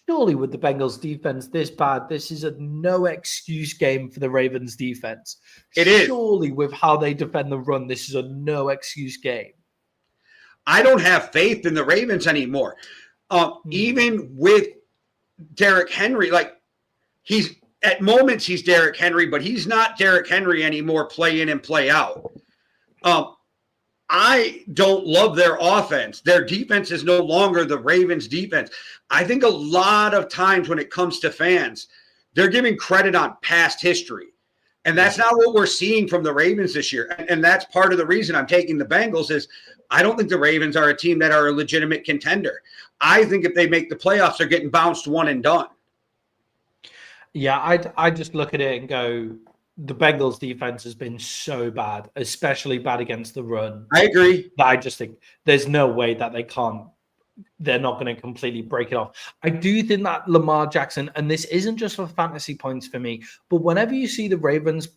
surely with the Bengals defense this bad, this is a no excuse game for the Ravens defense. It is. Surely with how they defend the run, this is a no excuse game. I don't have faith in the Ravens anymore. Even with Derrick Henry, like he's at moments he's Derrick Henry, but he's not Derrick Henry anymore, play in and play out. I don't love their offense. Their defense is no longer the Ravens defense. I think a lot of times when it comes to fans, they're giving credit on past history. And that's not what we're seeing from the Ravens this year. And that's part of the reason I'm taking the Bengals is I don't think the Ravens are a team that are a legitimate contender. I think if they make the playoffs, they're getting bounced one and done. Yeah, I just look at it and go, the Bengals defense has been so bad, especially bad against the run. I agree. I just think there's no way that they're not going to completely break it off. I do think that Lamar Jackson, and this isn't just for fantasy points for me, but whenever you see the Ravens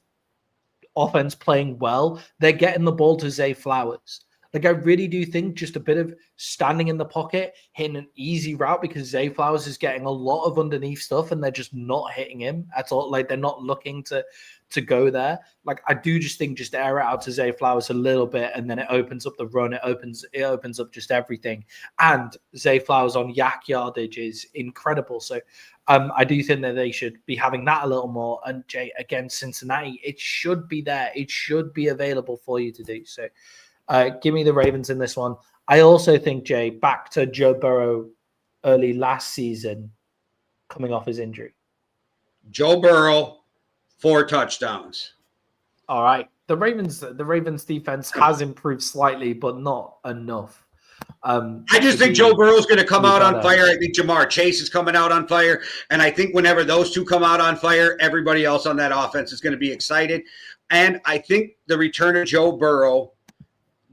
offense playing well, they're getting the ball to Zay Flowers. Like, I really do think just a bit of standing in the pocket, hitting an easy route because Zay Flowers is getting a lot of underneath stuff and they're just not hitting him at all. Like, they're not looking to go there. Like, I do just think just air it out to Zay Flowers a little bit and then it opens up the run. It opens up just everything. And Zay Flowers on yak yardage is incredible. So I do think that they should be having that a little more. And Jay, against Cincinnati, it should be there. It should be available for you to do. So give me the Ravens in this one. I also think, Jay, back to Joe Burrow early last season, coming off his injury. Joe Burrow, 4 touchdowns. All right. The Ravens defense has improved slightly, but not enough. I just think Joe Burrow's going to come out on fire. I think Jamar Chase is coming out on fire. And I think whenever those two come out on fire, everybody else on that offense is going to be excited. And I think the return of Joe Burrow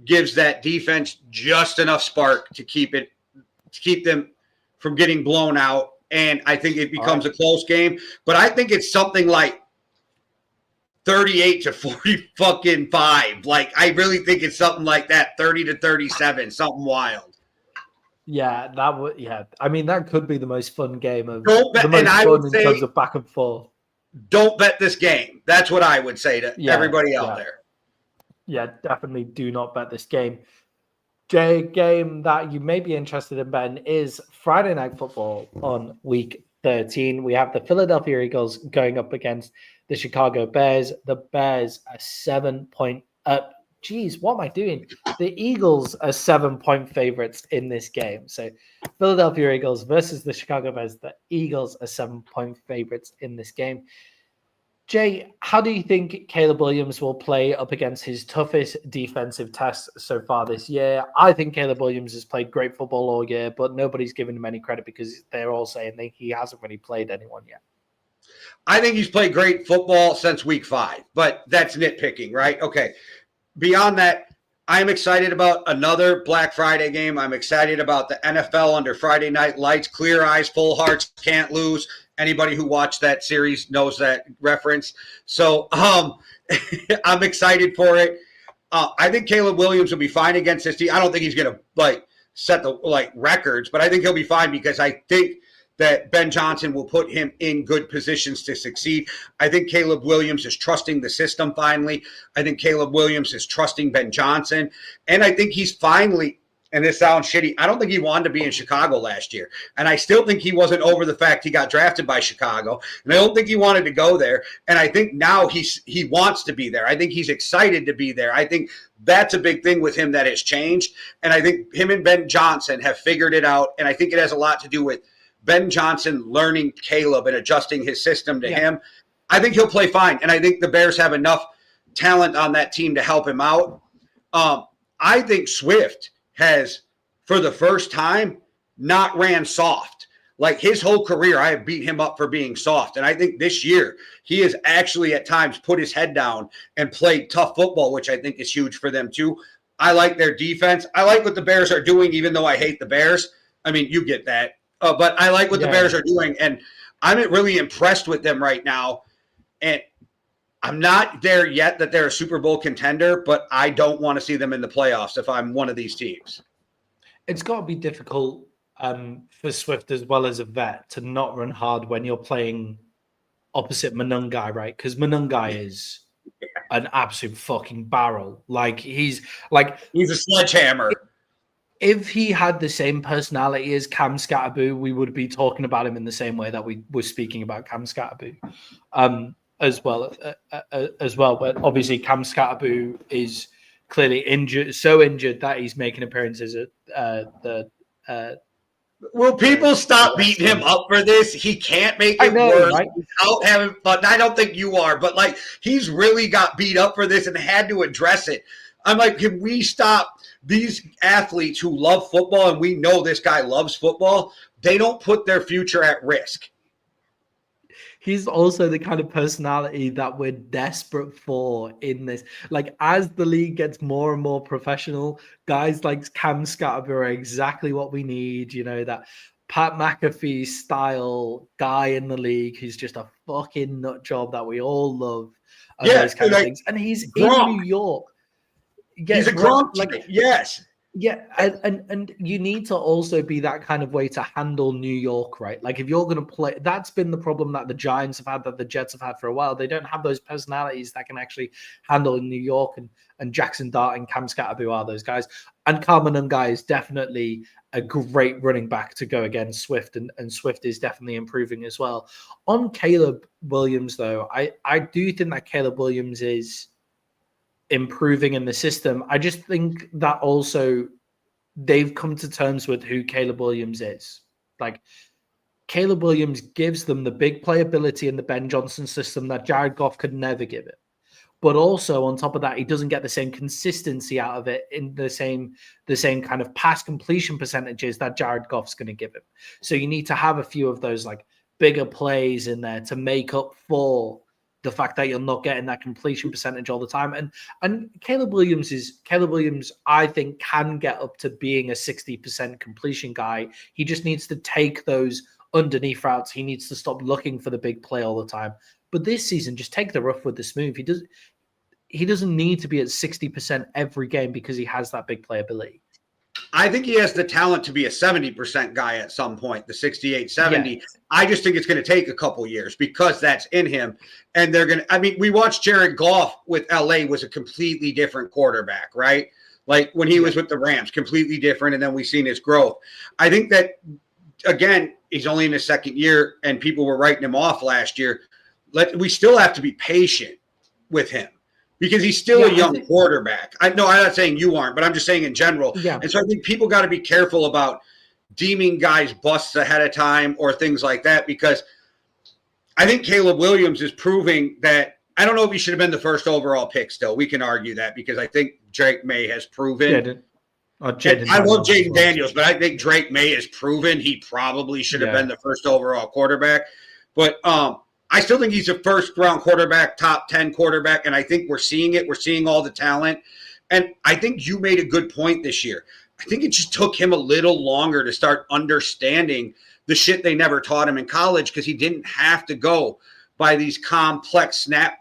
gives that defense just enough spark to keep them from getting blown out. And I think it becomes a close game. But I think it's something like 38-45. Like, I really think it's something like that, 30-37, something wild. Yeah, that would. Yeah, I mean, that could be the most fun game of Don't bet, the most and I fun would in say, terms of back and forth. Don't bet this game. That's what I would say to everybody out there. Yeah, definitely do not bet this game. Jay, game that you may be interested in betting is Friday Night Football on week 13. We have the Philadelphia Eagles going up against the Chicago Bears. The Bears are 7-point up. What am I doing? The Eagles are 7-point favorites in this game. So Philadelphia Eagles versus the Chicago Bears. The Eagles are 7-point favorites in this game. Jay, how do you think Caleb Williams will play up against his toughest defensive test so far this year? I think Caleb Williams has played great football all year, but nobody's giving him any credit because they're all saying that he hasn't really played anyone yet. I think he's played great football since week 5, but that's nitpicking, right? Okay. Beyond that, I'm excited about another Black Friday game. I'm excited about the NFL under Friday Night Lights, clear eyes, full hearts, can't lose. Anybody who watched that series knows that reference. So I'm excited for it. I think Caleb Williams will be fine against this team. I don't think he's going to set the records, but I think he'll be fine because I think that Ben Johnson will put him in good positions to succeed. I think Caleb Williams is trusting the system finally. I think Caleb Williams is trusting Ben Johnson. And I think he's finally, and this sounds shitty, I don't think he wanted to be in Chicago last year. And I still think he wasn't over the fact he got drafted by Chicago. And I don't think he wanted to go there. And I think now he wants to be there. I think he's excited to be there. I think that's a big thing with him that has changed. And I think him and Ben Johnson have figured it out. And I think it has a lot to do with Ben Johnson learning Caleb and adjusting his system to him. I think he'll play fine. And I think the Bears have enough talent on that team to help him out. I think Swift has, for the first time, not ran soft. Like his whole career, I have beat him up for being soft. And I think this year he has actually at times put his head down and played tough football, which I think is huge for them too. I like their defense. I like what the Bears are doing, even though I hate the Bears. I mean, you get that. But I like what the Bears are doing, and I'm really impressed with them right now. And I'm not there yet that they're a Super Bowl contender, but I don't want to see them in the playoffs if I'm one of these teams. It's got to be difficult for Swift as well as a vet to not run hard when you're playing opposite Manungai, right? Because Manungai is an absolute fucking barrel. Like he's a sledgehammer. If he had the same personality as Cam Scatterboo, we would be talking about him in the same way that we were speaking about Cam Scatterboo, as well. But obviously, Cam Scatterboo is clearly injured, so injured that he's making appearances at Will people stop beating him up for this? He can't make it worse. Right? He's out having fun. I don't think you are, but like he's really got beat up for this and had to address it. I'm like, can we stop these athletes who love football, and we know this guy loves football? They don't put their future at risk. He's also the kind of personality that we're desperate for in this. Like, as the league gets more and more professional, guys like Cam Scatterboo are exactly what we need. You know, that Pat McAfee style guy in the league who's just a fucking nut job that we all love. Those kind of things. And he's Gronk. In New York. He's a Gronk, yes. Yeah, and you need to also be that kind of way to handle New York, right? Like if you're going to play, that's been the problem that the Giants have had, that the Jets have had for a while. They don't have those personalities that can actually handle in New York, and Jackson Dart and Cam Scatterboo are those guys. And Carmen Ungai is definitely a great running back to go against Swift, and Swift is definitely improving as well. On Caleb Williams, though, I do think that Caleb Williams is improving in the system. I just think that also they've come to terms with who Caleb Williams is. Like Caleb Williams gives them the big playability in the Ben Johnson system that Jared Goff could never give it. But also on top of that, he doesn't get the same consistency out of it in the same kind of pass completion percentages that Jared Goff's going to give him. So you need to have a few of those like bigger plays in there to make up for the fact that you're not getting that completion percentage all the time. And Caleb Williams, I think, can get up to being a 60% completion guy. He just needs to take those underneath routes. He needs to stop looking for the big play all the time. But this season, just take the rough with the smooth. He doesn't need to be at 60% every game because he has that big playability. I think he has the talent to be a 70% guy at some point, the 68, 70. Yeah. I just think it's going to take a couple years because that's in him. And they're going to, I mean, we watched Jared Goff with LA was a completely different quarterback, right? Like when he was with the Rams, completely different. And then we've seen his growth. I think that, again, he's only in his second year and people were writing him off last year. We still have to be patient with him. Because he's still a young quarterback. I'm not saying you aren't, but I'm just saying in general. Yeah. And so I think people got to be careful about deeming guys busts ahead of time or things like that, because I think Caleb Williams is proving that – I don't know if he should have been the first overall pick still. We can argue that because I think Drake May has proven – I love Jaden Daniels, but I think Drake May has proven he probably should have been the first overall quarterback. But I still think he's a first-round quarterback, top 10 quarterback, and I think we're seeing it. We're seeing all the talent. And I think you made a good point this year. I think it just took him a little longer to start understanding the shit they never taught him in college because he didn't have to go by these complex snap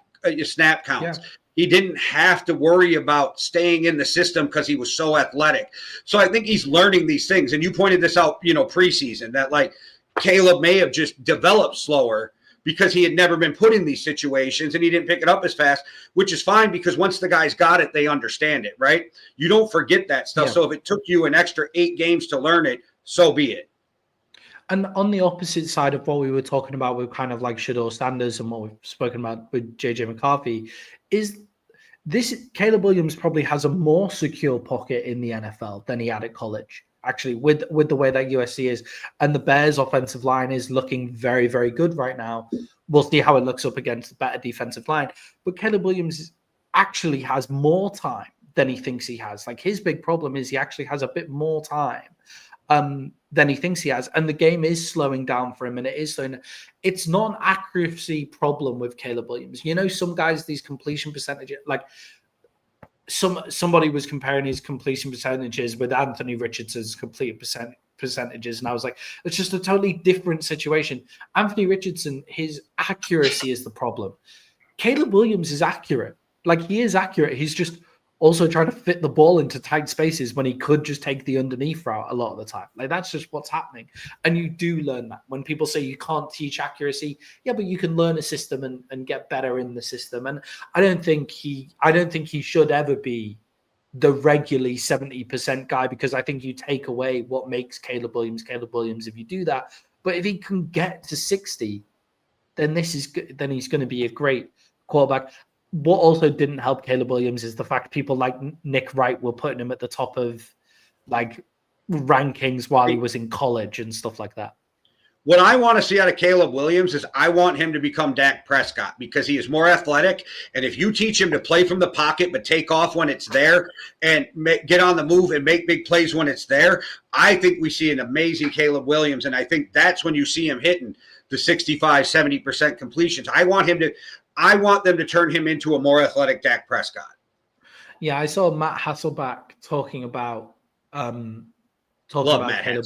counts. Yeah. He didn't have to worry about staying in the system because he was so athletic. So I think he's learning these things. And you pointed this out, preseason, that like Caleb may have just developed slower because he had never been put in these situations and he didn't pick it up as fast, which is fine because once the guys got it, they understand it, right? You don't forget that stuff. Yeah. So if it took you an extra 8 games to learn it, so be it. And on the opposite side of what we were talking about with kind of like Shador Sanders and what we've spoken about with JJ McCarthy, is this Caleb Williams probably has a more secure pocket in the NFL than he had at college. Actually, with the way that USC is, and the Bears' offensive line is looking very, very good right now. We'll see how it looks up against the better defensive line. But Caleb Williams actually has more time than he thinks he has. Like his big problem is he actually has a bit more time than he thinks he has, and the game is slowing down for him. And it is slowing. It's not an accuracy problem with Caleb Williams. Some guys, these completion percentages, like. Somebody was comparing his completion percentages with Anthony Richardson's complete percentages, and I was like, it's just a totally different situation. Anthony Richardson, his accuracy is the problem. Caleb Williams is accurate. Like he is accurate. He's just also trying to fit the ball into tight spaces when he could just take the underneath route a lot of the time. Like, that's just what's happening. And you do learn that. When people say you can't teach accuracy, yeah, but you can learn a system and get better in the system. And I don't think he should ever be the regularly 70% guy, because I think you take away what makes Caleb Williams if you do that. But if he can get to 60, then he's going to be a great quarterback. What also didn't help Caleb Williams is the fact people like Nick Wright were putting him at the top of like rankings while he was in college and stuff like that. What I want to see out of Caleb Williams is I want him to become Dak Prescott, because he is more athletic. And if you teach him to play from the pocket but take off when it's there and get on the move and make big plays when it's there, I think we see an amazing Caleb Williams. And I think that's when you see him hitting the 65, 70% completions. I want them to turn him into a more athletic Dak Prescott. Yeah, I saw Matt Hasselback talking about Caleb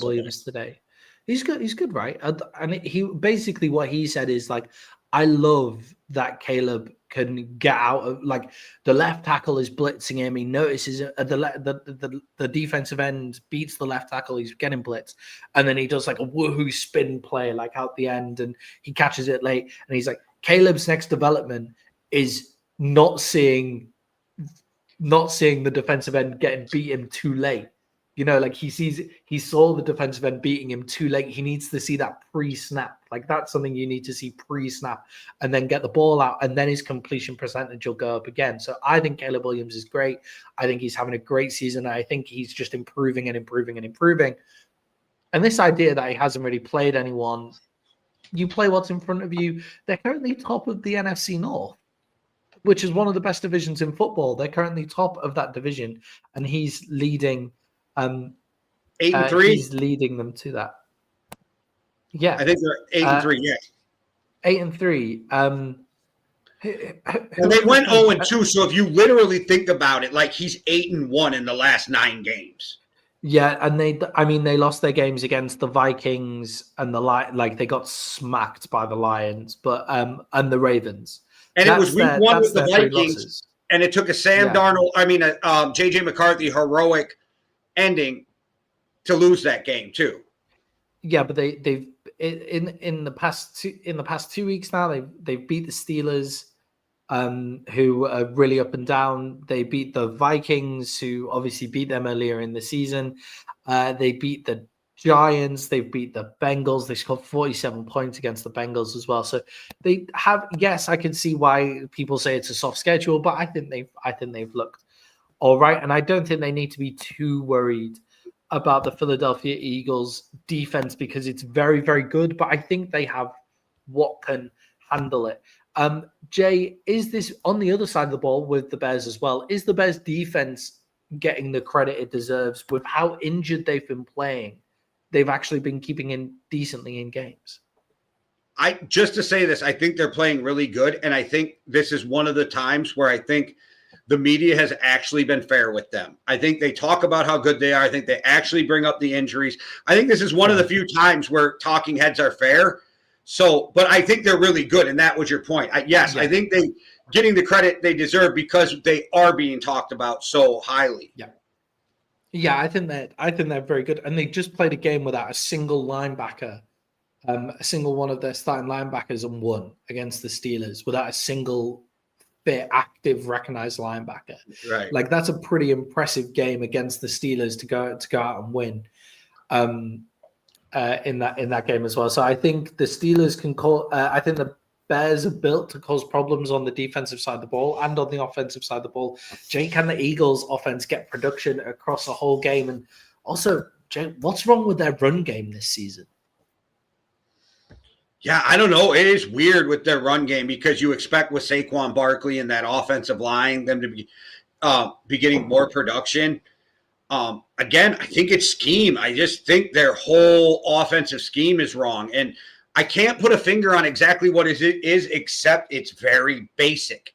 Williams today. He's good, right? And he basically, what he said is like, I love that Caleb can get out of, like, the left tackle is blitzing him. He notices the defensive end beats the left tackle. He's getting blitzed, and then he does like a woohoo spin play like out the end, and he catches it late. And he's like, Caleb's next development is not seeing the defensive end getting beaten too late. You know, like he saw the defensive end beating him too late. He needs to see that pre-snap. Like, that's something you need to see pre-snap, and then get the ball out, and then his completion percentage will go up again. So I think Caleb Williams is great. I think he's having a great season. I think he's just improving and improving and improving. And this idea that he hasn't really played anyone, you play what's in front of you. They're currently top of the NFC North, which is one of the best divisions in football. They're currently top of that division, and he's leading 8-3. He's leading them to that. Yeah, I think they're 8-3. Yeah, 8-3. And they went 0-2. So if you literally think about it, like, he's 8-1 in the last 9 games. Yeah, and they lost their games against the Vikings and they got smacked by the Lions, but and the Ravens. And it was week 1 with the Vikings, and it took a JJ McCarthy heroic ending to lose that game too. Yeah, but they've in the past 2 weeks now they've beat the Steelers, who are really up and down. They beat the Vikings, who obviously beat them earlier in the season. They beat the Giants. They beat the Bengals. They scored 47 points against the Bengals as well. So they have. Yes, I can see why people say it's a soft schedule, but I think they've looked all right, and I don't think they need to be too worried about the Philadelphia Eagles defense, because it's very, very good, but I think they have what can handle it. Jay, is this on the other side of the ball with the Bears as well? Is the Bears defense getting the credit it deserves with how injured they've been playing? They've actually been keeping in decently in games. Just to say this, I think they're playing really good, and I think this is one of the times where I think the media has actually been fair with them. I think they talk about how good they are. I think they actually bring up the injuries. I think this is one of the few times where talking heads are fair. So, but I think they're really good, and that was your point. I think they getting the credit they deserve because they are being talked about so highly. Yeah, I think they're very good, and they just played a game without a single linebacker, a single one of their starting linebackers, and won against the Steelers without a single fit, active, recognized linebacker. Right, like that's a pretty impressive game against the Steelers to go out and win. In that game as well. So I think the Steelers can call. I think the Bears are built to cause problems on the defensive side of the ball and on the offensive side of the ball. Jay, can the Eagles offense get production across the whole game? And also, Jay, what's wrong with their run game this season? Yeah, I don't know. It is weird with their run game because you expect with Saquon Barkley and that offensive line them to be getting more production. Again, I think it's scheme. I just think their whole offensive scheme is wrong. And I can't put a finger on exactly what it is, except it's very basic.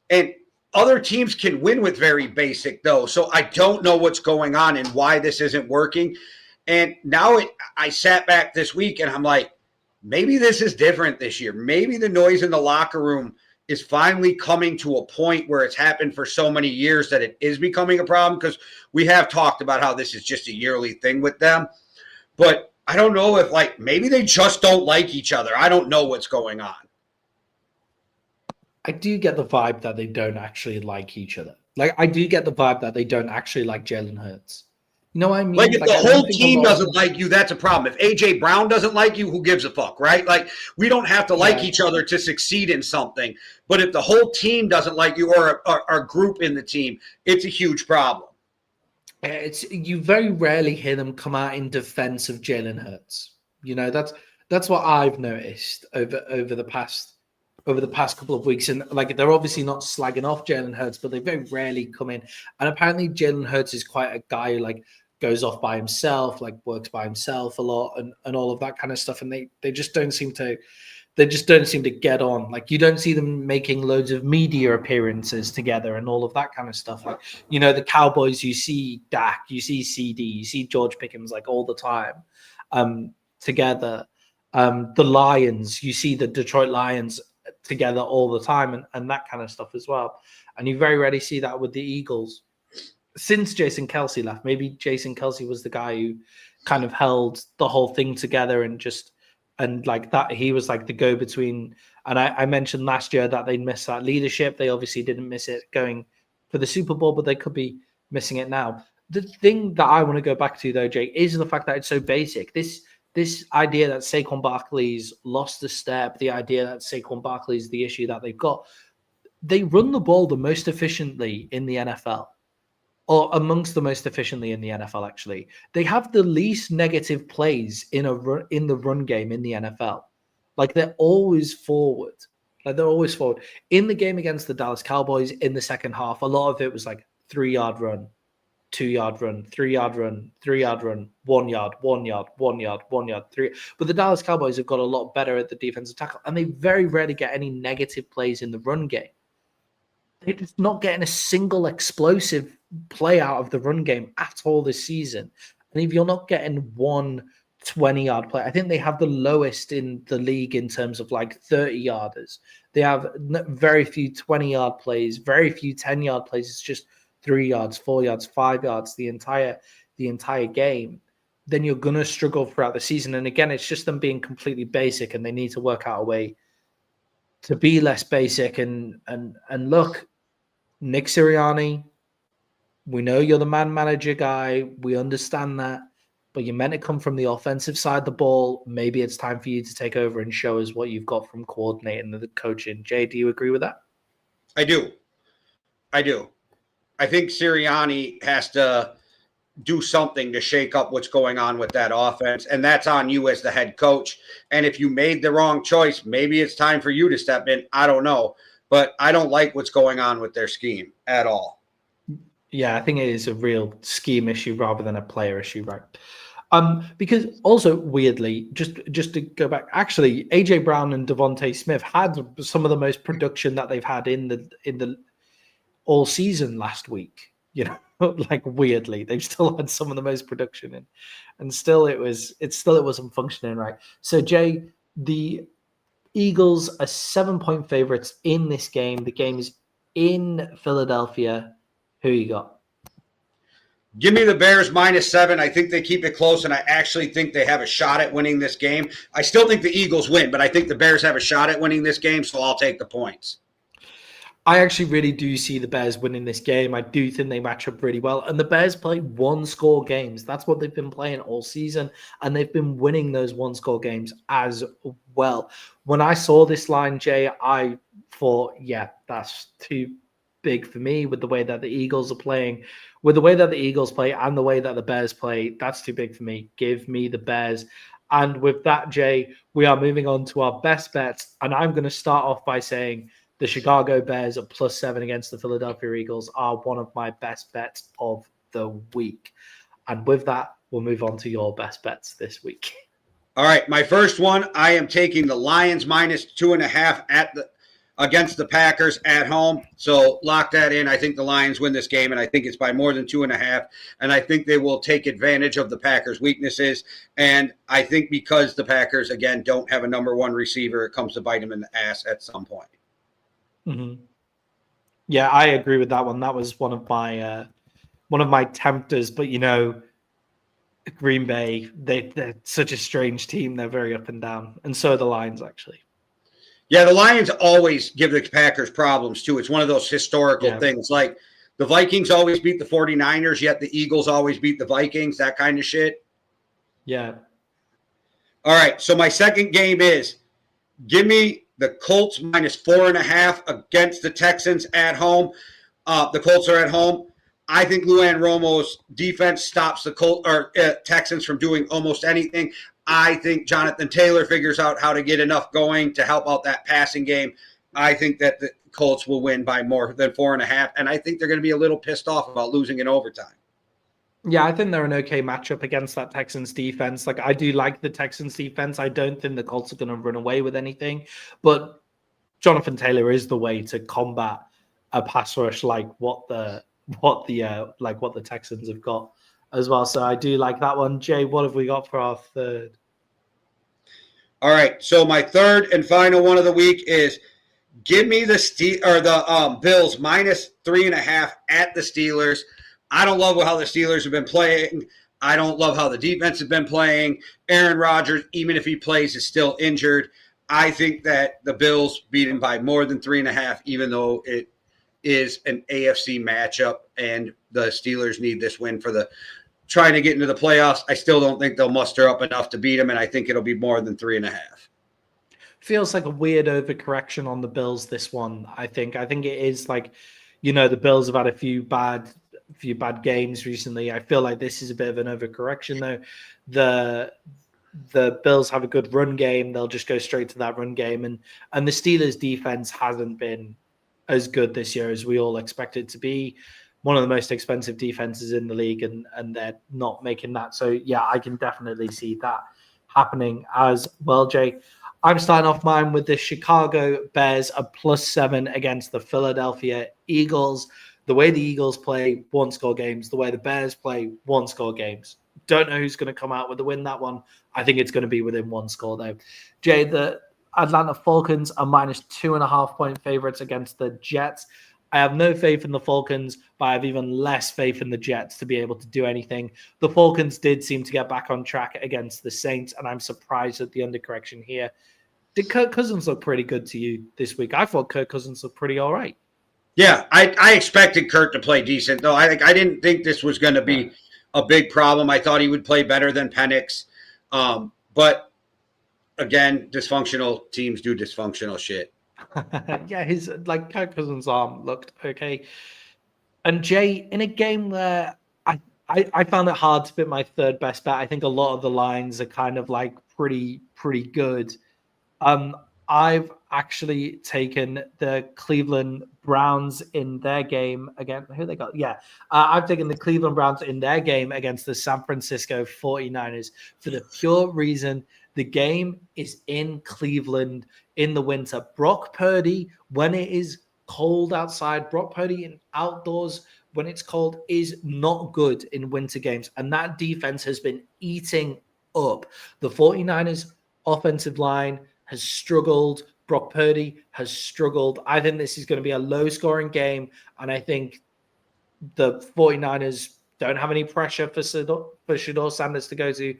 And other teams can win with very basic, though. So I don't know what's going on and why this isn't working. And now I sat back this week and I'm like, maybe this is different this year. Maybe the noise in the locker room is finally coming to a point where it's happened for so many years that it is becoming a problem, because we have talked about how this is just a yearly thing with them. But I don't know if, like, maybe they just don't like each other. I don't know what's going on. I do get the vibe that they don't actually like each other. Like, I do get the vibe that they don't actually like Jalen Hurts. You know what I mean? Like, if Like, the I don't whole think a team lot of doesn't like you, that's a problem. If A.J. Brown doesn't like you, who gives a fuck, right? Like, we don't have to like Yeah. each other to succeed in something. But if the whole team doesn't like you, or a group in the team, it's a huge problem. You very rarely hear them come out in defense of Jalen Hurts. You know, that's what I've noticed over the past couple of weeks. And like, they're obviously not slagging off Jalen Hurts, but they very rarely come in. And apparently Jalen Hurts is quite a guy who, like, goes off by himself, like works by himself a lot, and all of that kind of stuff. And they just don't seem to get on. Like, you don't see them making loads of media appearances together and all of that kind of stuff. Like, you know, the Cowboys, you see Dak, you see CD, you see George Pickens, like, all the time together. The Lions, you see the Detroit Lions together all the time, and that kind of stuff as well. And you very rarely see that with the Eagles. Since Jason Kelce left, maybe Jason Kelce was the guy who kind of held the whole thing together, and like that, he was like the go-between. And I mentioned last year that they'd missed that leadership. They obviously didn't miss it going for the Super Bowl, but they could be missing it now. The thing that I want to go back to, though, Jake, is the fact that it's so basic. This idea that Saquon Barkley's lost a step, the idea that Saquon Barkley's the issue that they've got. They run the ball the most efficiently in the NFL. Or amongst the most efficiently in the NFL, actually. They have the least negative plays in the run game in the NFL. Like, they're always forward. In the game against the Dallas Cowboys in the second half, a lot of it was like 3-yard run, 2-yard run, 3-yard run, 3-yard run, 1 yard, 1 yard, 1 yard, 1 yard, 3. But the Dallas Cowboys have got a lot better at the defensive tackle, and they very rarely get any negative plays in the run game. They're just not getting a single explosive play out of the run game at all this season. And if you're not getting one 20-yard play, I think they have the lowest in the league in terms of like 30-yarders. They have very few 20-yard plays, very few 10-yard plays. It's just 3 yards, 4 yards, 5 yards the entire game. Then you're going to struggle throughout the season. And again, it's just them being completely basic, and they need to work out a way to be less basic. And look, Nick Sirianni, we know you're the man manager guy. We understand that. But you're meant to come from the offensive side of the ball. Maybe it's time for you to take over and show us what you've got from coordinating the coaching. Jay, do you agree with that? I do. I think Sirianni has to do something to shake up what's going on with that offense, and that's on you as the head coach. And if you made the wrong choice, maybe it's time for you to step in. I don't know. But I don't like what's going on with their scheme at all. Yeah, I think it is a real scheme issue rather than a player issue, right? Because also, weirdly, just to go back, actually, AJ Brown and Devontae Smith had some of the most production that they've had in the all season last week. You know, like, weirdly, they've still had some of the most production in, and still it wasn't functioning right. So, Jay, the Eagles are 7-point favorites in this game. The game is in Philadelphia. Who you got? Give me the Bears -7. I think they keep it close, and I actually think they have a shot at winning this game. I still think the Eagles win, but I think the Bears have a shot at winning this game, so I'll take the points. I actually really do see the Bears winning this game. I do think they match up really well. And the Bears play one-score games. That's what they've been playing all season. And they've been winning those one-score games as well. When I saw this line, Jay, I thought, yeah, that's too big for me with the way that the Eagles are playing. With the way that the Eagles play and the way that the Bears play, that's too big for me. Give me the Bears. And with that, Jay, we are moving on to our best bets. And I'm going to start off by saying the Chicago Bears at +7 against the Philadelphia Eagles are one of my best bets of the week. And with that, we'll move on to your best bets this week. All right, my first one, I am taking the Lions -2.5 against the Packers at home. So lock that in. I think the Lions win this game, and I think it's by more than 2.5. And I think they will take advantage of the Packers' weaknesses. And I think because the Packers, again, don't have a number one receiver, it comes to bite them in the ass at some point. Mm-hmm. Yeah, I agree with that one. That was one of my tempters, but Green Bay, they're such a strange team. They're very up and down, and so are the Lions, actually. Yeah, the Lions always give the Packers problems, too. It's one of those historical things. Like the Vikings always beat the 49ers, yet the Eagles always beat the Vikings, that kind of shit. Yeah. All right, so my second game is give me the Colts minus 4.5 against the Texans at home. The Colts are at home. I think Luan Romo's defense stops the Texans from doing almost anything. I think Jonathan Taylor figures out how to get enough going to help out that passing game. I think that the Colts will win by more than 4.5, and I think they're going to be a little pissed off about losing in overtime. Yeah, I think they're an okay matchup against that Texans defense. Like, I do like the Texans defense. I don't think the Colts are going to run away with anything, but Jonathan Taylor is the way to combat a pass rush like what the Texans have got as well. So I do like that one. Jay, what have we got for our third? All right, so my third and final one of the week is give me the Bills minus 3.5 at the Steelers. I don't love how the Steelers have been playing. I don't love how the defense has been playing. Aaron Rodgers, even if he plays, is still injured. I think that the Bills beat him by more than 3.5, even though it is an AFC matchup and the Steelers need this win for trying to get into the playoffs. I still don't think they'll muster up enough to beat them, and I think it'll be more than 3.5. Feels like a weird overcorrection on the Bills, this one, I think. I think it is like, the Bills have had a few bad games recently. I feel like this is a bit of an overcorrection, though. The Bills have a good run game. They'll just go straight to that run game. And the Steelers' defense hasn't been as good this year as we all expect it to be. One of the most expensive defenses in the league, and they're not making that. So, yeah, I can definitely see that happening as well, Jay. I'm starting off mine with the Chicago Bears, a +7 against the Philadelphia Eagles. The way the Eagles play one-score games, the way the Bears play one-score games. Don't know who's going to come out with the win that one. I think it's going to be within one score, though. Jay, the Atlanta Falcons are -2.5-point favorites against the Jets. I have no faith in the Falcons, but I have even less faith in the Jets to be able to do anything. The Falcons did seem to get back on track against the Saints, and I'm surprised at the undercorrection here. Did Kirk Cousins look pretty good to you this week? I thought Kirk Cousins looked pretty all right. Yeah, I expected Kirk to play decent, though. I didn't think this was going to be a big problem. I thought he would play better than Penix. But, again, dysfunctional teams do dysfunctional shit. Yeah, Kirk Cousins' arm looked okay. And, Jay, in a game where I found it hard to pick my third best bet, I think a lot of the lines are kind of like pretty good. I've actually taken the Cleveland Browns in their game again. Who they got? Yeah. I've taken the Cleveland Browns in their game against the San Francisco 49ers for the pure reason the game is in Cleveland in the winter. Brock Purdy, when it is cold outside, Brock Purdy in outdoors when it's cold is not good in winter games. And that defense has been eating up. The 49ers offensive line has struggled. Brock Purdy has struggled. I think this is going to be a low-scoring game, and I think the 49ers don't have any pressure for Shedeur Sanders to go to.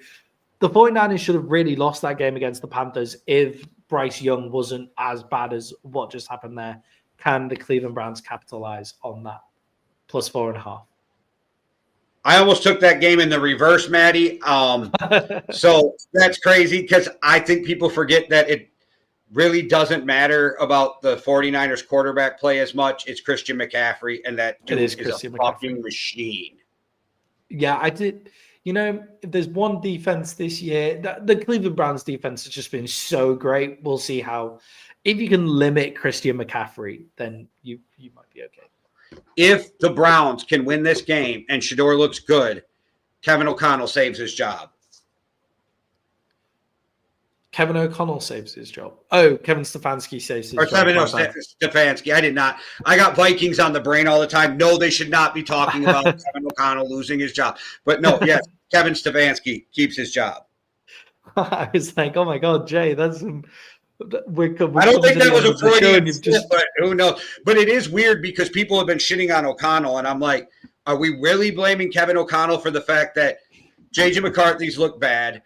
The 49ers should have really lost that game against the Panthers if Bryce Young wasn't as bad as what just happened there. Can the Cleveland Browns capitalize on that? +4.5. I almost took that game in the reverse, Maddie. So that's crazy because I think people forget that it really doesn't matter about the 49ers quarterback play as much. It's Christian McCaffrey, and that dude is a fucking machine. Yeah, I did. If there's one defense this year, the Cleveland Browns defense has just been so great. We'll see how. If you can limit Christian McCaffrey, then you might be okay. If the Browns can win this game and Shedeur looks good, Kevin O'Connell saves his job. Kevin O'Connell saves his job. Oh, Kevin Stefanski saves his job. Stefanski. I did not. I got Vikings on the brain all the time. No, they should not be talking about Kevin O'Connell losing his job. But no, yes, Kevin Stefanski keeps his job. I was like, oh my God, Jay, that's some I don't think that was a Freudian slip, but who knows? But it is weird because people have been shitting on O'Connell, and I'm like, are we really blaming Kevin O'Connell for the fact that J.J. McCarthy's looked bad?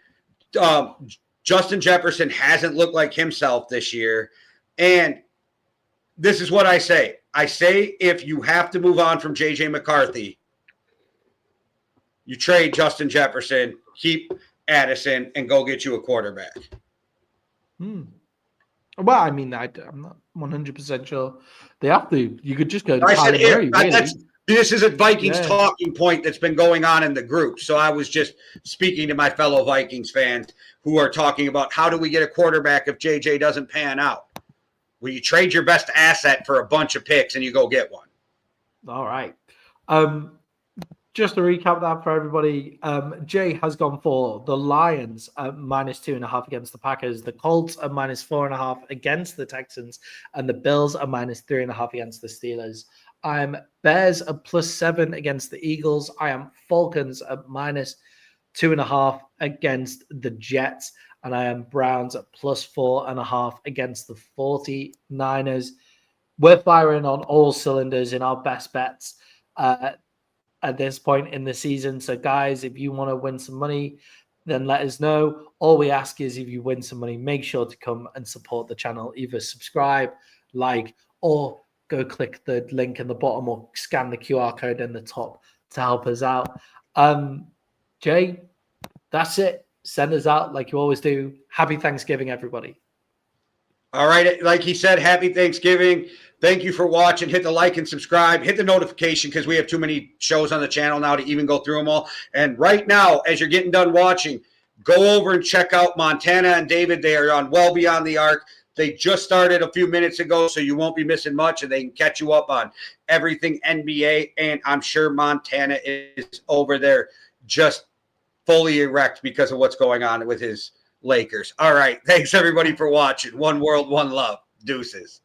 Justin Jefferson hasn't looked like himself this year. And this is what I say. I say if you have to move on from J.J. McCarthy, you trade Justin Jefferson, keep Addison, and go get you a quarterback. Well, I mean, I'm not 100% sure they have to. You could just go to Kyler Murray, really. This is a Vikings talking point that's been going on in the group. So I was just speaking to my fellow Vikings fans who are talking about how do we get a quarterback if JJ doesn't pan out? Well, you trade your best asset for a bunch of picks and you go get one. All right. Just to recap that for everybody, Jay has gone for the Lions at -2.5 against the Packers, the Colts at -4.5 against the Texans, and the Bills at -3.5 against the Steelers. I'm Bears at +7 against the Eagles. I am Falcons at -2.5 against the Jets. And I am Browns at +4.5 against the 49ers. We're firing on all cylinders in our best bets at this point in the season. So, guys, if you want to win some money, then let us know. All we ask is if you win some money, make sure to come and support the channel. Either subscribe, like, or go click the link in the bottom or scan the QR code in the top to help us out. Jay, that's it. Send us out like you always do. Happy Thanksgiving, everybody. All right. Like he said, happy Thanksgiving. Thank you for watching. Hit the like and subscribe. Hit the notification because we have too many shows on the channel now to even go through them all. And right now, as you're getting done watching, go over and check out Montana and David. They are on Well Beyond the Arc. They just started a few minutes ago, so you won't be missing much, and they can catch you up on everything NBA. And I'm sure Montana is over there just fully erect because of what's going on with his Lakers. All right. Thanks, everybody, for watching. One world, one love. Deuces.